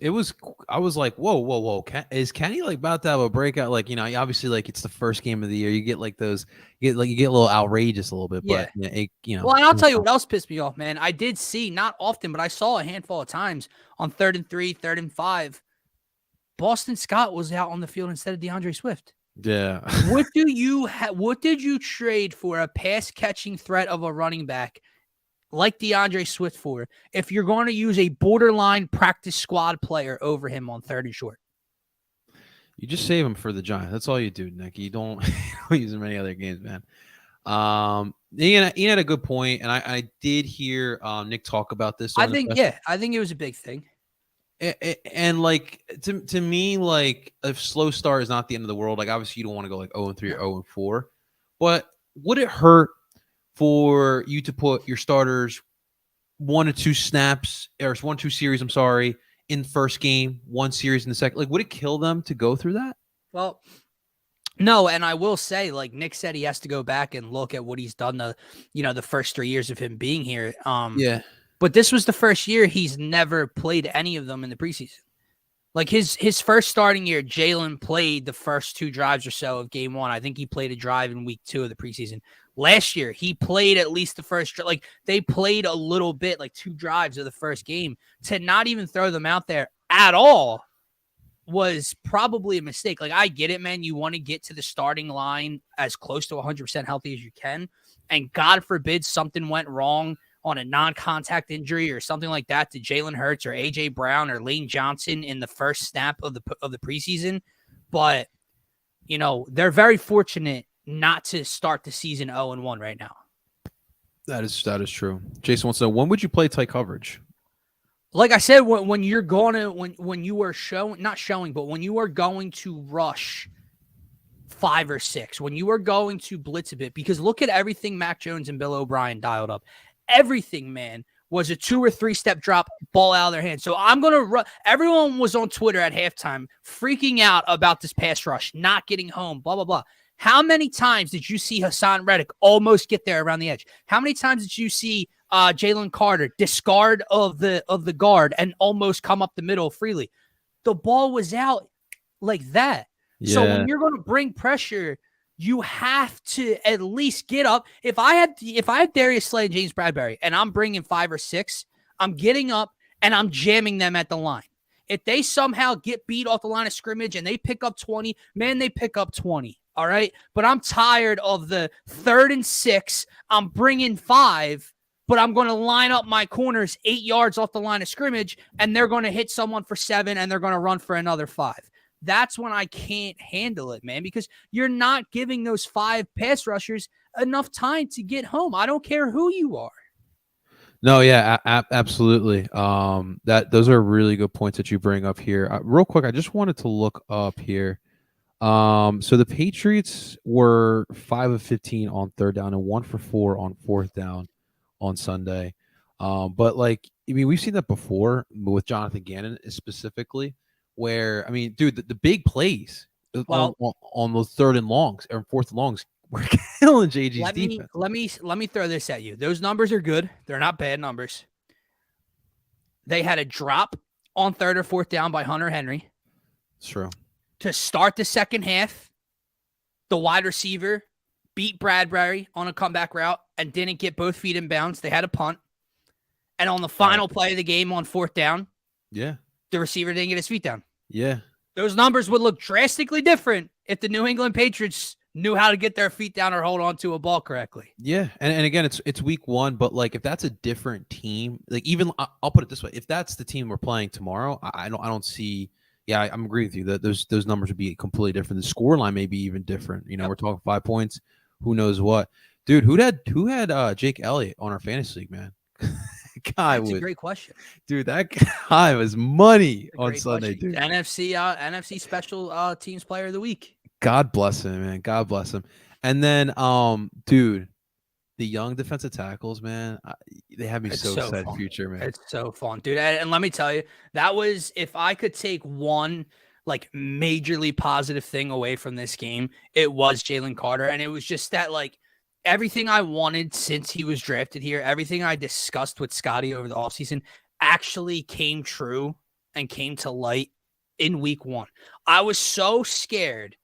I was like, whoa. Is Kenny like about to have a breakout? Like, obviously, like it's the first game of the year. You get like those. You get a little outrageous a little bit. Yeah. But Well, and I'll tell you what else pissed me off, man. I did see, not often, but I saw a handful of times on 3rd and 3, 3rd and 5. Boston Scott was out on the field instead of DeAndre Swift. Yeah. What did you trade for a pass catching threat of a running back like DeAndre Swift for if you're going to use a borderline practice squad player over him on 3rd and short? You just save him for the Giants. That's all you do, Nick. You don't use him in any other games, man. Ian had a good point, and I did hear Nick talk about this. I think it was a big thing. And like to me, like a slow start is not the end of the world. Like obviously you don't want to go like 0-3 or 0-4, but would it hurt for you to put your starters 1 or 2 snaps or 1 or 2 series? I'm sorry, in first game, 1 series in the second. Like, would it kill them to go through that? Well, no, and I will say, like Nick said, he has to go back and look at what he's done the first 3 years of him being here. Yeah. But this was the first year he's never played any of them in the preseason. Like his first starting year, Jalen played the first 2 drives or so of game 1. I think he played a drive in week 2 of the preseason. Last year, he played at least the first, like they played a little bit, like 2 drives of the first game. To not even throw them out there at all was probably a mistake. Like, I get it, man. You want to get to the starting line as close to 100% healthy as you can. And God forbid something went wrong on a non-contact injury or something like that to Jalen Hurts or A.J. Brown or Lane Johnson in the first snap of the preseason. But, they're very fortunate not to start the season 0-1 right now. That is true. Jason wants to know, when would you play tight coverage? Like I said, when you're going to when you are when you are going to rush 5 or 6, when you are going to blitz a bit, because look at everything Mac Jones and Bill O'Brien dialed up. Everything, man, was a 2 or 3 step drop, ball out of their hands. So I'm going to run. Everyone was on Twitter at halftime freaking out about this pass rush, not getting home, blah, blah, blah. How many times did you see Hassan Reddick almost get there around the edge? How many times did you see Jalen Carter discard of the guard and almost come up the middle freely? The ball was out like that. Yeah. So when you're going to bring pressure, you have to at least get up. If I had Darius Slay and James Bradbury and I'm bringing 5 or 6, I'm getting up and I'm jamming them at the line. If they somehow get beat off the line of scrimmage and they pick up 20, man, they pick up 20. All right. But I'm tired of the 3rd and 6. I'm bringing 5, but I'm going to line up my corners 8 yards off the line of scrimmage and they're going to hit someone for 7 and they're going to run for another 5. That's when I can't handle it, man, because you're not giving those 5 pass rushers enough time to get home. I don't care who you are. No, yeah, absolutely. Those are really good points that you bring up here. Real quick, I just wanted to look up here. So the Patriots were 5 of 15 on 3rd down and 1 for 4 on 4th down on Sunday. But like, I mean, we've seen that before with Jonathan Gannon specifically, where, I mean, dude, the big plays on those 3rd and longs or 4th and longs were killing JG's defense. Let me throw this at you. Those numbers are good. They're not bad numbers. They had a drop on 3rd or 4th down by Hunter Henry. It's true. To start the second half, the wide receiver beat Bradbury on a comeback route and didn't get both feet in bounds. They had a punt. And on the final play of the game on 4th down, the receiver didn't get his feet down. Yeah. Those numbers would look drastically different if the New England Patriots knew how to get their feet down or hold on to a ball correctly. Yeah. And again, it's week 1, but like if that's a different team, like even I'll put it this way. If that's the team we're playing tomorrow, I don't see. Yeah, I'm agree with you that those numbers would be completely different. The score line may be even different. We're talking 5 points. Who knows what? Dude, who had Jake Elliott on our fantasy league, man? That's a great question. Dude, that guy was money on Sunday, dude. NFC special teams player of the week. God bless him, man. God bless him. And then dude, the young defensive tackles, man, they have me so excited for future, man. It's so fun, dude. And let me tell you, that was, if I could take one like majorly positive thing away from this game, it was Jalen Carter. And it was just that, like, everything I wanted since he was drafted here, everything I discussed with Scotty over the offseason actually came true and came to light in week 1. I was so scared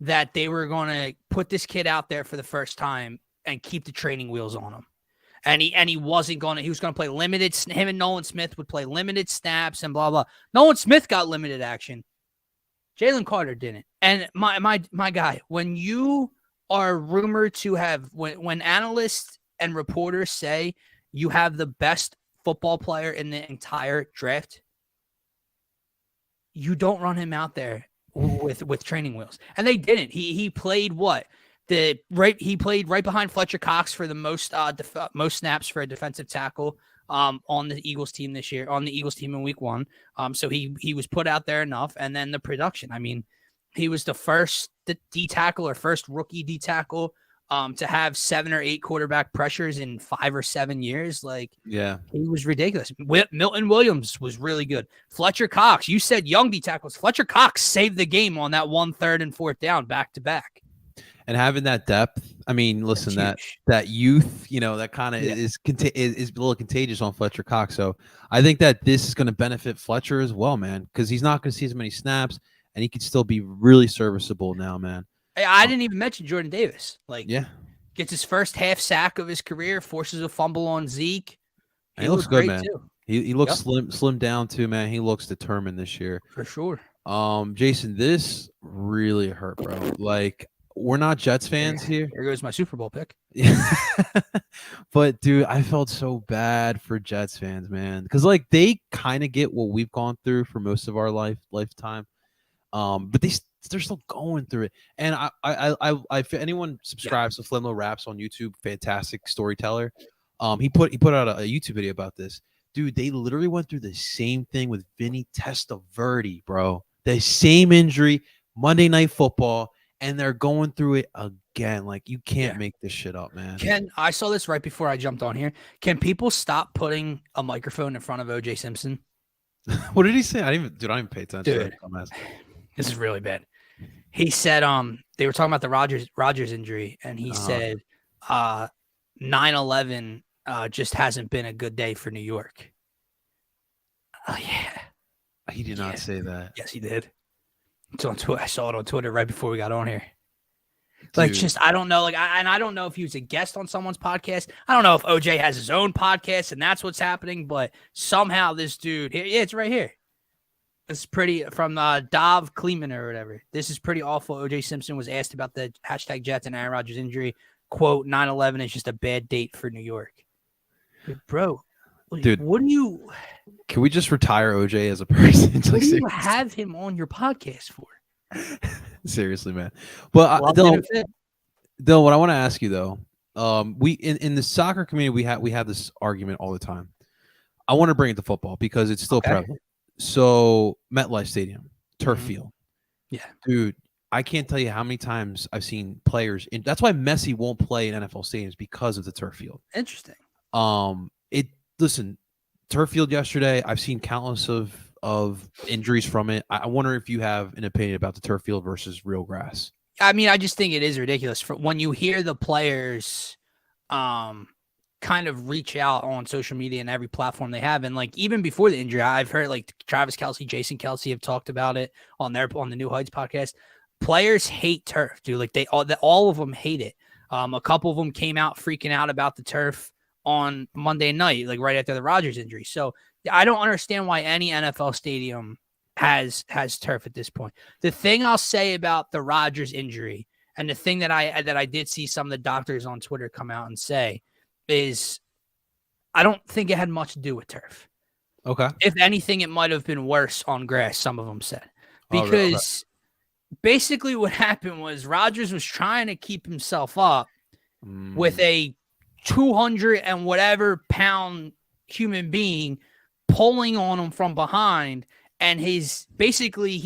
that they were going to put this kid out there for the first time and keep the training wheels on him. And he wasn't going to, he was going to play limited, him and Nolan Smith would play limited snaps and blah, blah. Nolan Smith got limited action. Jalen Carter didn't. And my guy, when you are rumored to have, when analysts and reporters say you have the best football player in the entire draft, you don't run him out there with training wheels. And they didn't. He played what? He played right behind Fletcher Cox for the most snaps for a defensive tackle on the Eagles team this year, on the Eagles team in week 1. So he was put out there enough. And then the production, I mean, he was the first D tackle or first rookie D tackle to have 7 or 8 quarterback pressures in 5 or 7 years. Like, yeah, he was ridiculous. Milton Williams was really good. Fletcher Cox, you said young D tackles. Fletcher Cox saved the game on that 1 3rd and 4th down back to back. And having that depth, I mean, listen, that youth, you know, that kind of is a little contagious on Fletcher Cox. So I think that this is going to benefit Fletcher as well, man, because he's not going to see as many snaps, and he could still be really serviceable now, man. I didn't even mention Jordan Davis. Like, gets his first half sack of his career, forces a fumble on Zeke. He looks good, man. Too. He looks slim down too, man. He looks determined this year for sure. Jason, this really hurt, bro. Like, we're not Jets fans here. Here goes my Super Bowl pick. But dude, I felt so bad for Jets fans, man, because like they kind of get what we've gone through for most of our lifetime. But they're still going through it. And I if anyone subscribes to Flimlo Raps on YouTube, fantastic storyteller. He put out a YouTube video about this. Dude, they literally went through the same thing with Vinny Testaverde, bro. The same injury, Monday Night Football, and they're going through it again. Like, you can't make this shit up, man. I saw this right before I jumped on here. Can people stop putting a microphone in front of O.J. Simpson? What did he say? I didn't even pay attention. Dude, this is really bad. He said they were talking about the Rodgers injury, and he said 9/11 just hasn't been a good day for New York. Oh yeah. He did not say that. Yes, he did. It's on Twitter. I saw it on Twitter right before we got on here. Like, just, I don't know. Like, I don't know if he was a guest on someone's podcast. I don't know if OJ has his own podcast and that's what's happening, but somehow this dude, it's right here. It's pretty, from Dov Kleeman or whatever. This is pretty awful. OJ Simpson was asked about the hashtag Jets and Aaron Rodgers injury. Quote, 9/11 is just a bad date for New York. Bro, dude, what do you... Can we just retire OJ as a person? What do you have him on your podcast for? Seriously, man. But Dylan, what I want to ask you though, we in the soccer community we have this argument all the time. I want to bring it to football because it's still prevalent. So MetLife Stadium, turf field. Yeah, dude, I can't tell you how many times I've seen players that's why Messi won't play in NFL stadiums, because of the turf field. Interesting. Listen, turf field yesterday, I've seen countless of injuries from it. I wonder if you have an opinion about the turf field versus real grass. I mean, I just think it is ridiculous for when you hear the players kind of reach out on social media and every platform they have. And like, even before the injury, I've heard like Travis Kelce, Jason Kelce have talked about it on the New Heights podcast. Players hate turf, dude. Like all of them hate it. A couple of them came out freaking out about the turf on Monday night, like right after the Rodgers injury. So I don't understand why any NFL stadium has turf at this point. The thing I'll say about the Rodgers injury, and the thing that I did see some of the doctors on Twitter come out and say, is I don't think it had much to do with turf. Okay. If anything, it might have been worse on grass, some of them said. Because basically what happened was Rodgers was trying to keep himself up with a 200 and whatever pound human being pulling on him from behind, and he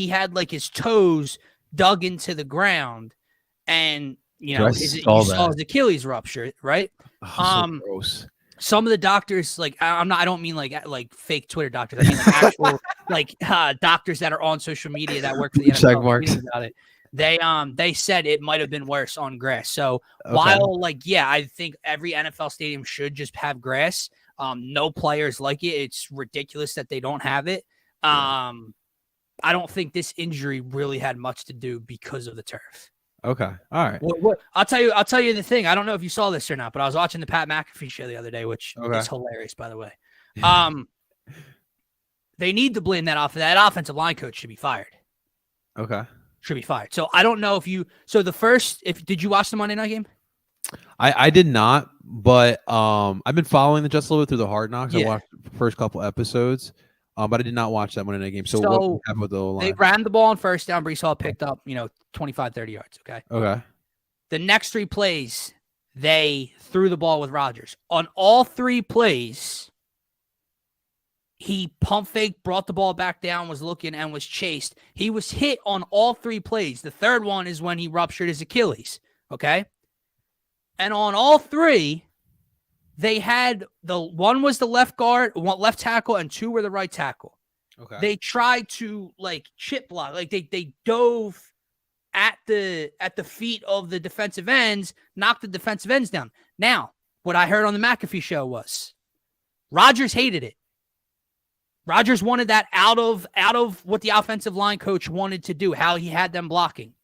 had like his toes dug into the ground, and you saw his Achilles rupture, right? Oh, so gross. Some of the doctors, like I don't mean like fake Twitter doctors. I mean like actual like doctors that are on social media that work for the NFL. Check marks. About it. They said it might have been worse on grass. So while I think every NFL stadium should just have grass. No players like it. It's ridiculous that they don't have it. I don't think this injury really had much to do because of the turf. Okay. All right. I'll tell you the thing. I don't know if you saw this or not, but I was watching the Pat McAfee show the other day, which is hilarious, by the way. They need to blame that off. That offensive line coach should be fired. Okay. Should be fired. So I don't know if you. So did you watch the Monday night game? I did not, but I've been following the Jets a little bit through the Hard Knocks. I watched the first couple episodes, but I did not watch that Monday night game. So what happened with the O-line? They ran the ball on first down. Breece Hall picked up 25, 30 yards. Okay. The next 3 plays, they threw the ball with Rodgers. On all 3 plays, he pump faked, brought the ball back down, was looking, and was chased. He was hit on all 3 plays. The third one is when he ruptured his Achilles. Okay. And on all 3, they had one was the left tackle, and 2 were the right tackle. Okay. They tried to chip block, they dove at the feet of the defensive ends, knocked the defensive ends down. Now, what I heard on the McAfee show was Rodgers hated it. Rodgers wanted that out of what the offensive line coach wanted to do, how he had them blocking.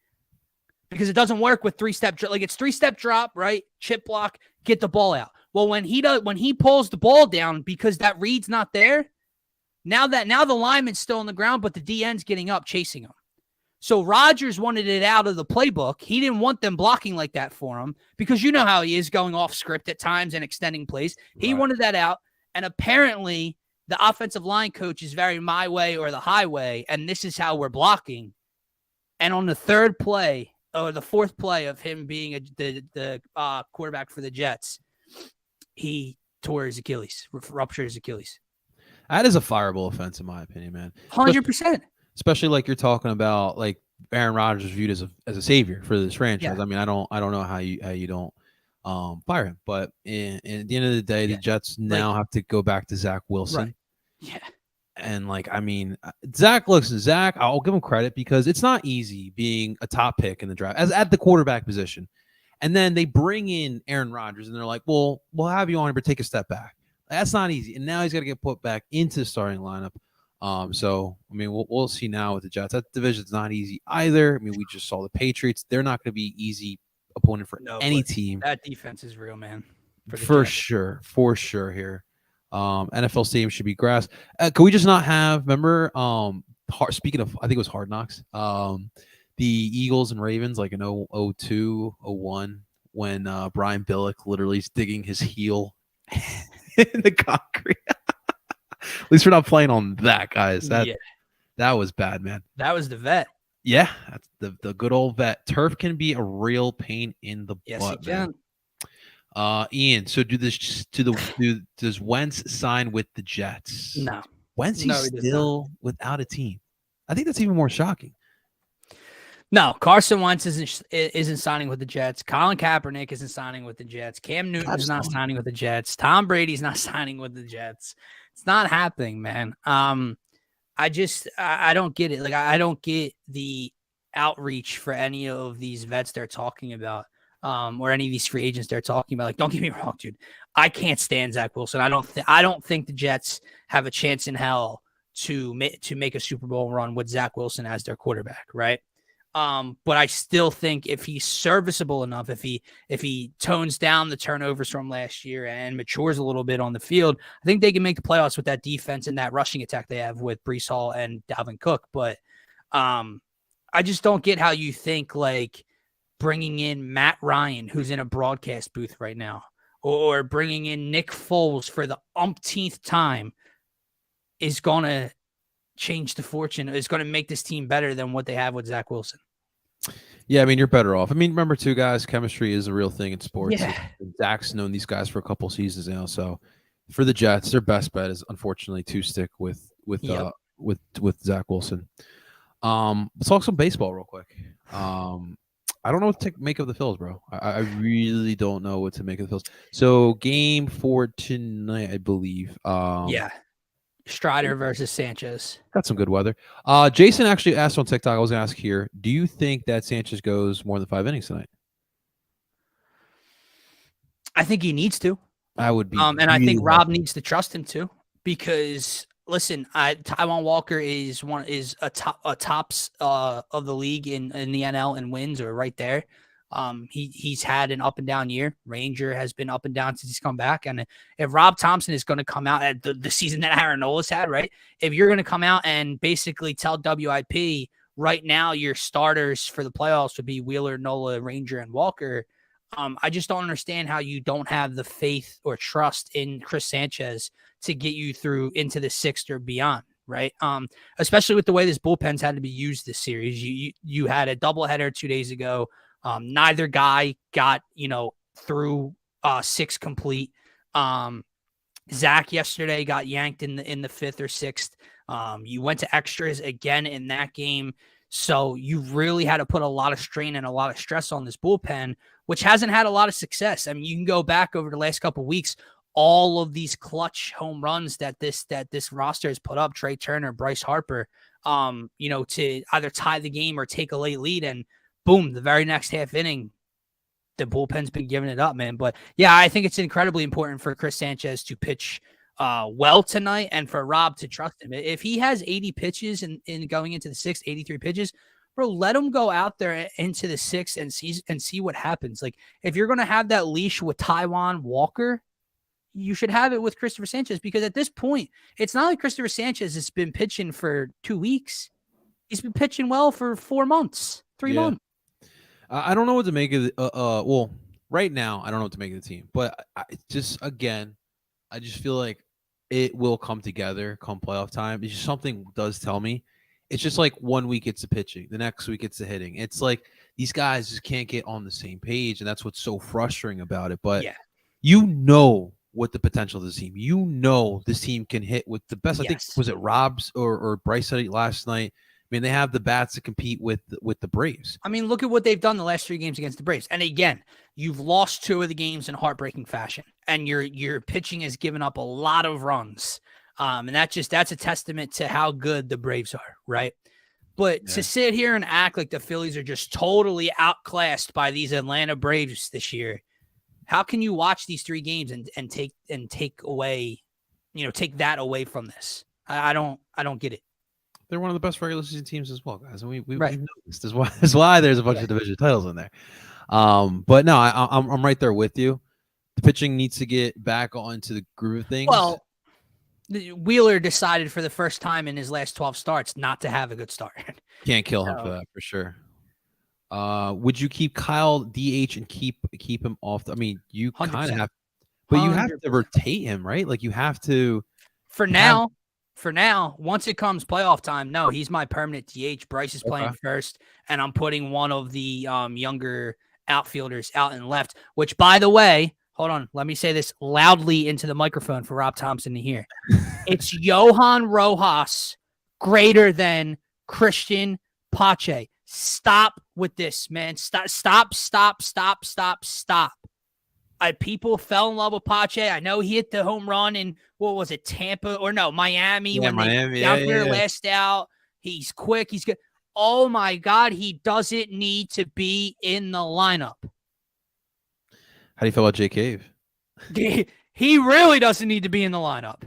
Because it doesn't work with 3-step, it's 3-step drop, right? Chip block, get the ball out. Well, when he pulls the ball down because that read's not there, now the lineman's still on the ground, but the DN's getting up chasing him. So Rodgers wanted it out of the playbook. He didn't want them blocking like that for him because you know how he is going off script at times and extending plays. He wanted that out, and apparently the offensive line coach is very my way or the highway, and this is how we're blocking. And on the 3rd play, or the 4th play of him being the quarterback for the Jets, he tore his Achilles, ruptured his Achilles. That is a fireable offense, in my opinion, man. 100%. Especially like you're talking about, like Aaron Rodgers is viewed as a savior for this franchise. Yeah. I mean, I don't know how you don't fire him, but at the end of the day, the Jets now have to go back to Zach Wilson. Right. Yeah. And Zach, I'll give him credit because it's not easy being a top pick in the draft as at the quarterback position. And then they bring in Aaron Rodgers and they're like, well, we'll have you on, but take a step back. That's not easy. And now he's got to get put back into the starting lineup. So, I mean, we'll see now with the Jets. That division's not easy either. I mean, we just saw the Patriots. They're not going to be easy opponent for any team. That defense is real, man. For sure here. NFL stadium should be grass. Could we just not have, remember, speaking of, I think it was Hard Knocks, the Eagles and Ravens, like in 02, 01, when Brian Billick literally is digging his heel in the concrete. At least we're not playing on that, guys. That was bad, man. That was the vet. Yeah, that's the good old vet. Turf can be a real pain in the butt, man. Ian, so does Wentz sign with the Jets? No. Wentz still without a team. I think that's even more shocking. No, Carson Wentz isn't signing with the Jets. Colin Kaepernick isn't signing with the Jets. Cam Newton's not signing with the Jets. Tom Brady's not signing with the Jets. It's not happening, man. I don't get it. Like, I don't get the outreach for any of these vets they're talking about, or any of these free agents they're talking about. Like, don't get me wrong, dude. I can't stand Zach Wilson. I don't think the Jets have a chance in hell to make a Super Bowl run with Zach Wilson as their quarterback, right? But I still think if he's serviceable enough, if he tones down the turnovers from last year and matures a little bit on the field, I think they can make the playoffs with that defense and that rushing attack they have with Breece Hall and Dalvin Cook. But I just don't get how you think like bringing in Matt Ryan, who's in a broadcast booth right now, or bringing in Nick Foles for the umpteenth time is going to change the fortune, is going to make this team better than what they have with Zach Wilson. Yeah, I mean, you're better off. I mean, remember, too, guys, chemistry is a real thing in sports. Yeah. Zach's known these guys for a couple seasons now. So for the Jets, their best bet is unfortunately to stick with Zach Wilson. Let's talk some baseball real quick. I don't know what to make of the PHILS, bro. I really don't know what to make of the PHILS. So game 4 tonight, I believe. Strider versus Sanchez. Got some good weather. Jason actually asked on TikTok, I was going to ask here, do you think that Sanchez goes more than 5 innings tonight? I think he needs to. I would be. And I think Rob needs to trust him too, because listen, Taijuan Walker is tops of the league in the NL in wins, or right there. He's had an up and down year. Ranger has been up and down since he's come back. And if Rob Thompson is going to come out at the season that Aaron Nola's had, right? If you're going to come out and basically tell WIP right now your starters for the playoffs would be Wheeler, Nola, Ranger, and Walker, I just don't understand how you don't have the faith or trust in Chris Sanchez to get you through into the 6th or beyond, right? Especially with the way this bullpen's had to be used this series. You had a doubleheader 2 days ago. Neither guy got, through 6 complete. Zach yesterday got yanked in the 5th or 6th. You went to extras again in that game. So you really had to put a lot of strain and a lot of stress on this bullpen, which hasn't had a lot of success. I mean, you can go back over the last couple of weeks, all of these clutch home runs that this roster has put up, Trey Turner, Bryce Harper, to either tie the game or take a late lead, and boom, the very next half inning, the bullpen's been giving it up, man. But yeah, I think it's incredibly important for Chris Sanchez to pitch well tonight, and for Rob to trust him. If he has 80 pitches in going into the 6th, 83 pitches, bro, let him go out there into the 6th and see what happens. Like, if you're going to have that leash with Taijuan Walker, you should have it with Christopher Sanchez, because at this point, it's not like Christopher Sanchez has been pitching for 2 weeks. He's been pitching well for 4 months, 3 months. I don't know what to make of well, right now, I don't know what to make of the team, but I just feel like it will come together come playoff time. It's just something does tell me. It's just like 1 week it's the pitching, the next week it's the hitting. It's like these guys just can't get on the same page, and that's what's so frustrating about it. But what the potential of this team. This team can hit with the best. I think, was it Rob's or Bryce said it last night? I mean, they have the bats to compete with the Braves. I mean, look at what they've done the last 3 games against the Braves. And again, you've lost 2 of the games in heartbreaking fashion, and your pitching has given up a lot of runs. And that's a testament to how good the Braves are, right? But to sit here and act like the Phillies are just totally outclassed by these Atlanta Braves this year, how can you watch these 3 games and take that away from this? I don't get it. They're one of the best regular season teams as well, guys. And we noticed. That's why there's a bunch of division titles in there. But no, I'm right there with you. The pitching needs to get back onto the groove of things. Well, Wheeler decided for the first time in his last 12 starts not to have a good start. Can't kill him for that, for sure. Would you keep Kyle DH and keep him off? You kind of have, but you have to rotate him, right? Like, you have to. For now, once it comes playoff time, no, he's my permanent DH. Bryce is playing first, and I'm putting one of the younger outfielders out in left, which, by the way, hold on, let me say this loudly into the microphone for Rob Thompson to hear. It's Johan Rojas greater than Christian Pache. Stop with this, man. Stop. People fell in love with Pache. I know he hit the home run in, what was it, Tampa? Or no, Miami. Yeah, Miami. Last out. He's quick. He's good. Oh, my God. He doesn't need to be in the lineup. How do you feel about Jay Cave? He really doesn't need to be in the lineup.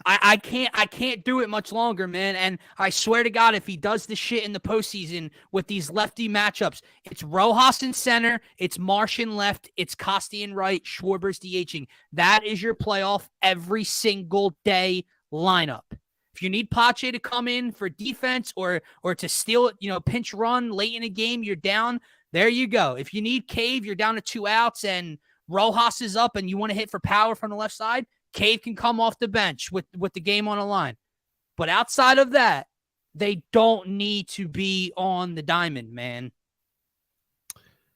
I can't do it much longer, man. And I swear to God, if he does this shit in the postseason with these lefty matchups, it's Rojas in center, it's Marsh in left, it's Costi in right, Schwarber's DHing. That is your playoff every single day lineup. If you need Pache to come in for defense or to steal, pinch run late in a game, you're down. There you go. If you need Cave, you're down to 2 outs and Rojas is up and you want to hit for power from the left side, Cave can come off the bench with the game on the line. But outside of that, they don't need to be on the diamond, man.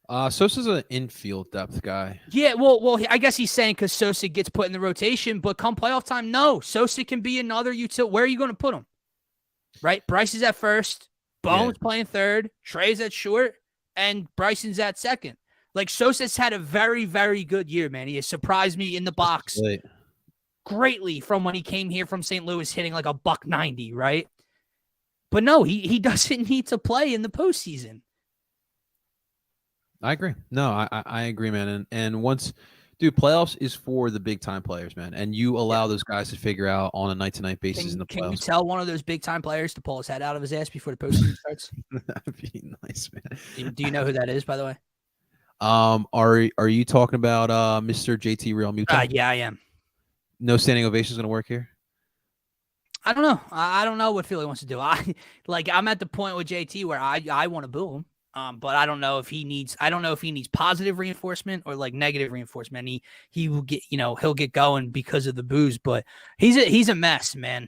Sosa's an infield depth guy. Yeah, well, I guess he's saying because Sosa gets put in the rotation, but come playoff time, no. Sosa can be another utility. Where are you going to put him? Right? Bryce is at first. Bone's playing third. Trey's at short. And Bryson's at second. Like, Sosa's had a very, very good year, man. He has surprised me in the box. greatly from when he came here from St. Louis hitting like a $190, right? But no, he doesn't need to play in the postseason. I agree. No, I agree, man. And once, dude, playoffs is for the big time players, man. And you allow those guys to figure out on a night to night basis in the playoffs. Can you tell one of those big time players to pull his head out of his ass before the postseason starts? That'd be nice, man. Do you know who that is, by the way? Are you talking about Mr. JT Real Muto? Yeah, I am. No standing ovation is going to work here. I don't know. I don't know what Philly wants to do. I'm at the point with JT where I want to boo him. But I don't know if he needs positive reinforcement or like negative reinforcement. He will get, he'll get going because of the booze, but he's a mess, man.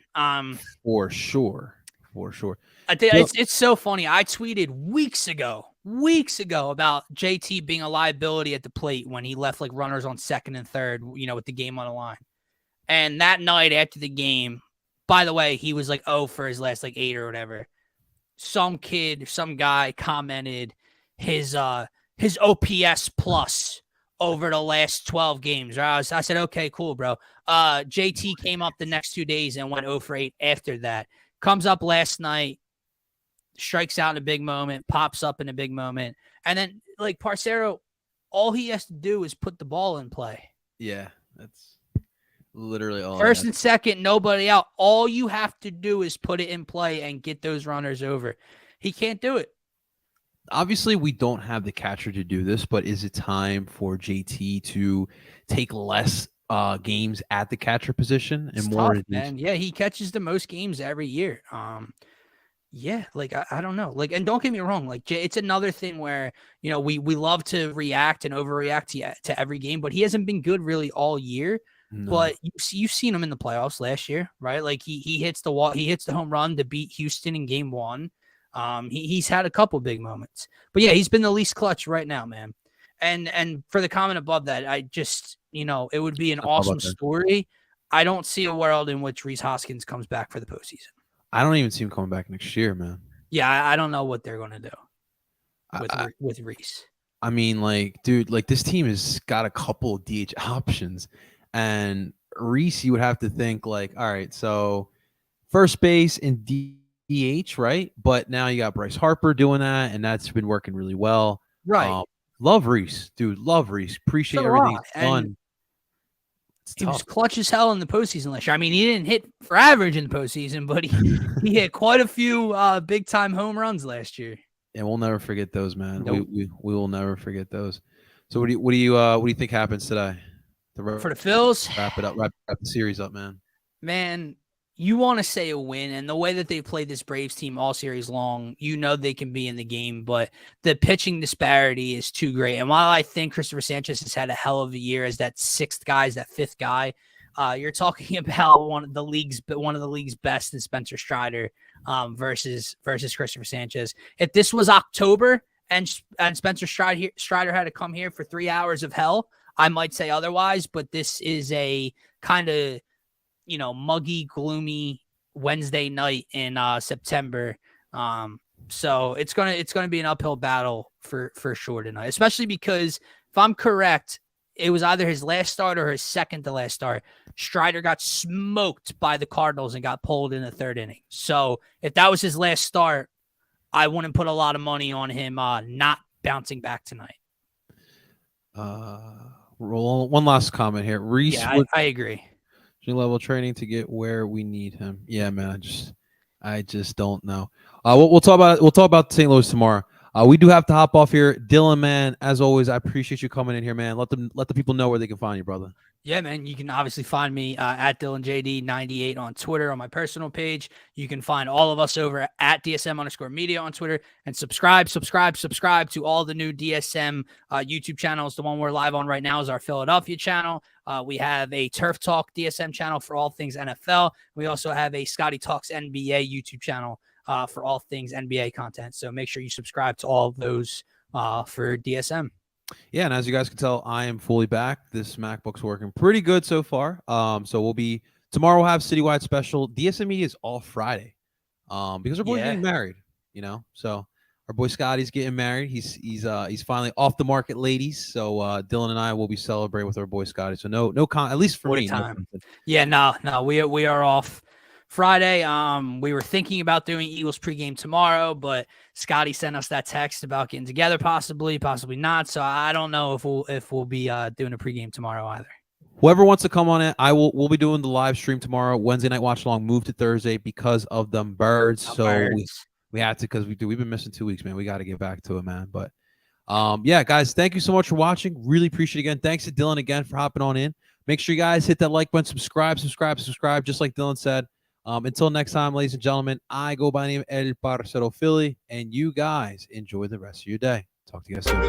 For sure. I think it's so funny. I tweeted weeks ago about JT being a liability at the plate when he left like runners on second and third, with the game on the line. And that night after the game, by the way, he was like 0 for his last like 8 or whatever. Some guy commented his OPS plus over the last 12 games. Right? I said, okay, cool, bro. JT came up the next 2 days and went 0 for 8 after that. Comes up last night, strikes out in a big moment, pops up in a big moment. And then, like, Parcero, all he has to do is put the ball in play. Yeah, that's literally all. First and second, nobody out. All you have to do is put it in play and get those runners over. He can't do it. Obviously, we don't have the catcher to do this, but is it time for JT to take less games at the catcher position and it's more? Tough, man. Yeah, he catches the most games every year. Yeah, like I don't know. Like, and don't get me wrong, like it's another thing where, we love to react and overreact to every game, but he hasn't been good really all year. No. But you've seen him in the playoffs last year, right? Like he hits the wall, he hits the home run to beat Houston in game 1. He's had a couple big moments, but yeah, he's been the least clutch right now, man. And for the comment above that, I just, it would be an awesome story. I don't see a world in which Rhys Hoskins comes back for the postseason. I don't even see him coming back next year, man. Yeah, I don't know what they're going to do with Rhys. I mean, like, dude, like this team has got a couple of DH options. And Rhys, you would have to think like, all right, so first base and DH, right? But now you got Bryce Harper doing that, and that's been working really well. Right. Love Rhys, dude. Love Rhys. Appreciate everything he's done. He was clutch as hell in the postseason last year. I mean, he didn't hit for average in the postseason, but he hit quite a few big time home runs last year. And we'll never forget those, man. Nope. We will never forget those. So what do you think happens today? For the PHILS, wrap the series up, man. Man, you want to say a win, and the way that they played this Braves team all series long, they can be in the game, but the pitching disparity is too great. And while I think Christopher Sanchez has had a hell of a year as that fifth guy, you're talking about one of the league's best in Spencer Strider versus Christopher Sanchez. If this was October and Spencer Strider had to come here for 3 hours of hell, I might say otherwise, but this is a kind of, muggy, gloomy Wednesday night in September. So it's gonna be an uphill battle for sure tonight, especially because if I'm correct, it was either his last start or his second to last start. Strider got smoked by the Cardinals and got pulled in the 3rd inning. So if that was his last start, I wouldn't put a lot of money on him not bouncing back tonight. One last comment here. Rhys, yeah, I agree. Level training to get where we need him. Yeah, man. I just don't know. We'll talk about St. Louis tomorrow. We do have to hop off here. Dylan, man, as always, I appreciate you coming in here, man. Let the people know where they can find you, brother. Yeah, man, you can obviously find me at DylanJD98 on Twitter on my personal page. You can find all of us over at DSM_media on Twitter, and subscribe to all the new DSM YouTube channels. The one we're live on right now is our Philadelphia channel. We have a Turf Talk DSM channel for all things NFL. We also have a Scotty Talks NBA YouTube channel for all things NBA content. So make sure you subscribe to all of those for DSM. Yeah, and as you guys can tell, I am fully back. This MacBook's working pretty good so far. So tomorrow we'll have citywide special. DSM Media is all Friday because we're both getting married, So Our boy Scotty's getting married. He's finally off the market, ladies. So Dylan and I will be celebrating with our boy Scotty. So no at least for me. No, we are off Friday. We were thinking about doing Eagles pregame tomorrow, but Scotty sent us that text about getting together, possibly not. So I don't know if we'll be doing a pregame tomorrow either. Whoever wants to come on it, we'll be doing the live stream tomorrow. Wednesday night watch along moved to Thursday because of them birds. We had to, because we've been missing 2 weeks, man. We got to get back to it, man. But yeah, guys, thank you so much for watching. Really appreciate it again. Thanks to Dylan again for hopping on in. Make sure you guys hit that like button, subscribe, just like Dylan said. Until next time, ladies and gentlemen, I go by the name of El Parcero Philly, and you guys enjoy the rest of your day. Talk to you guys soon.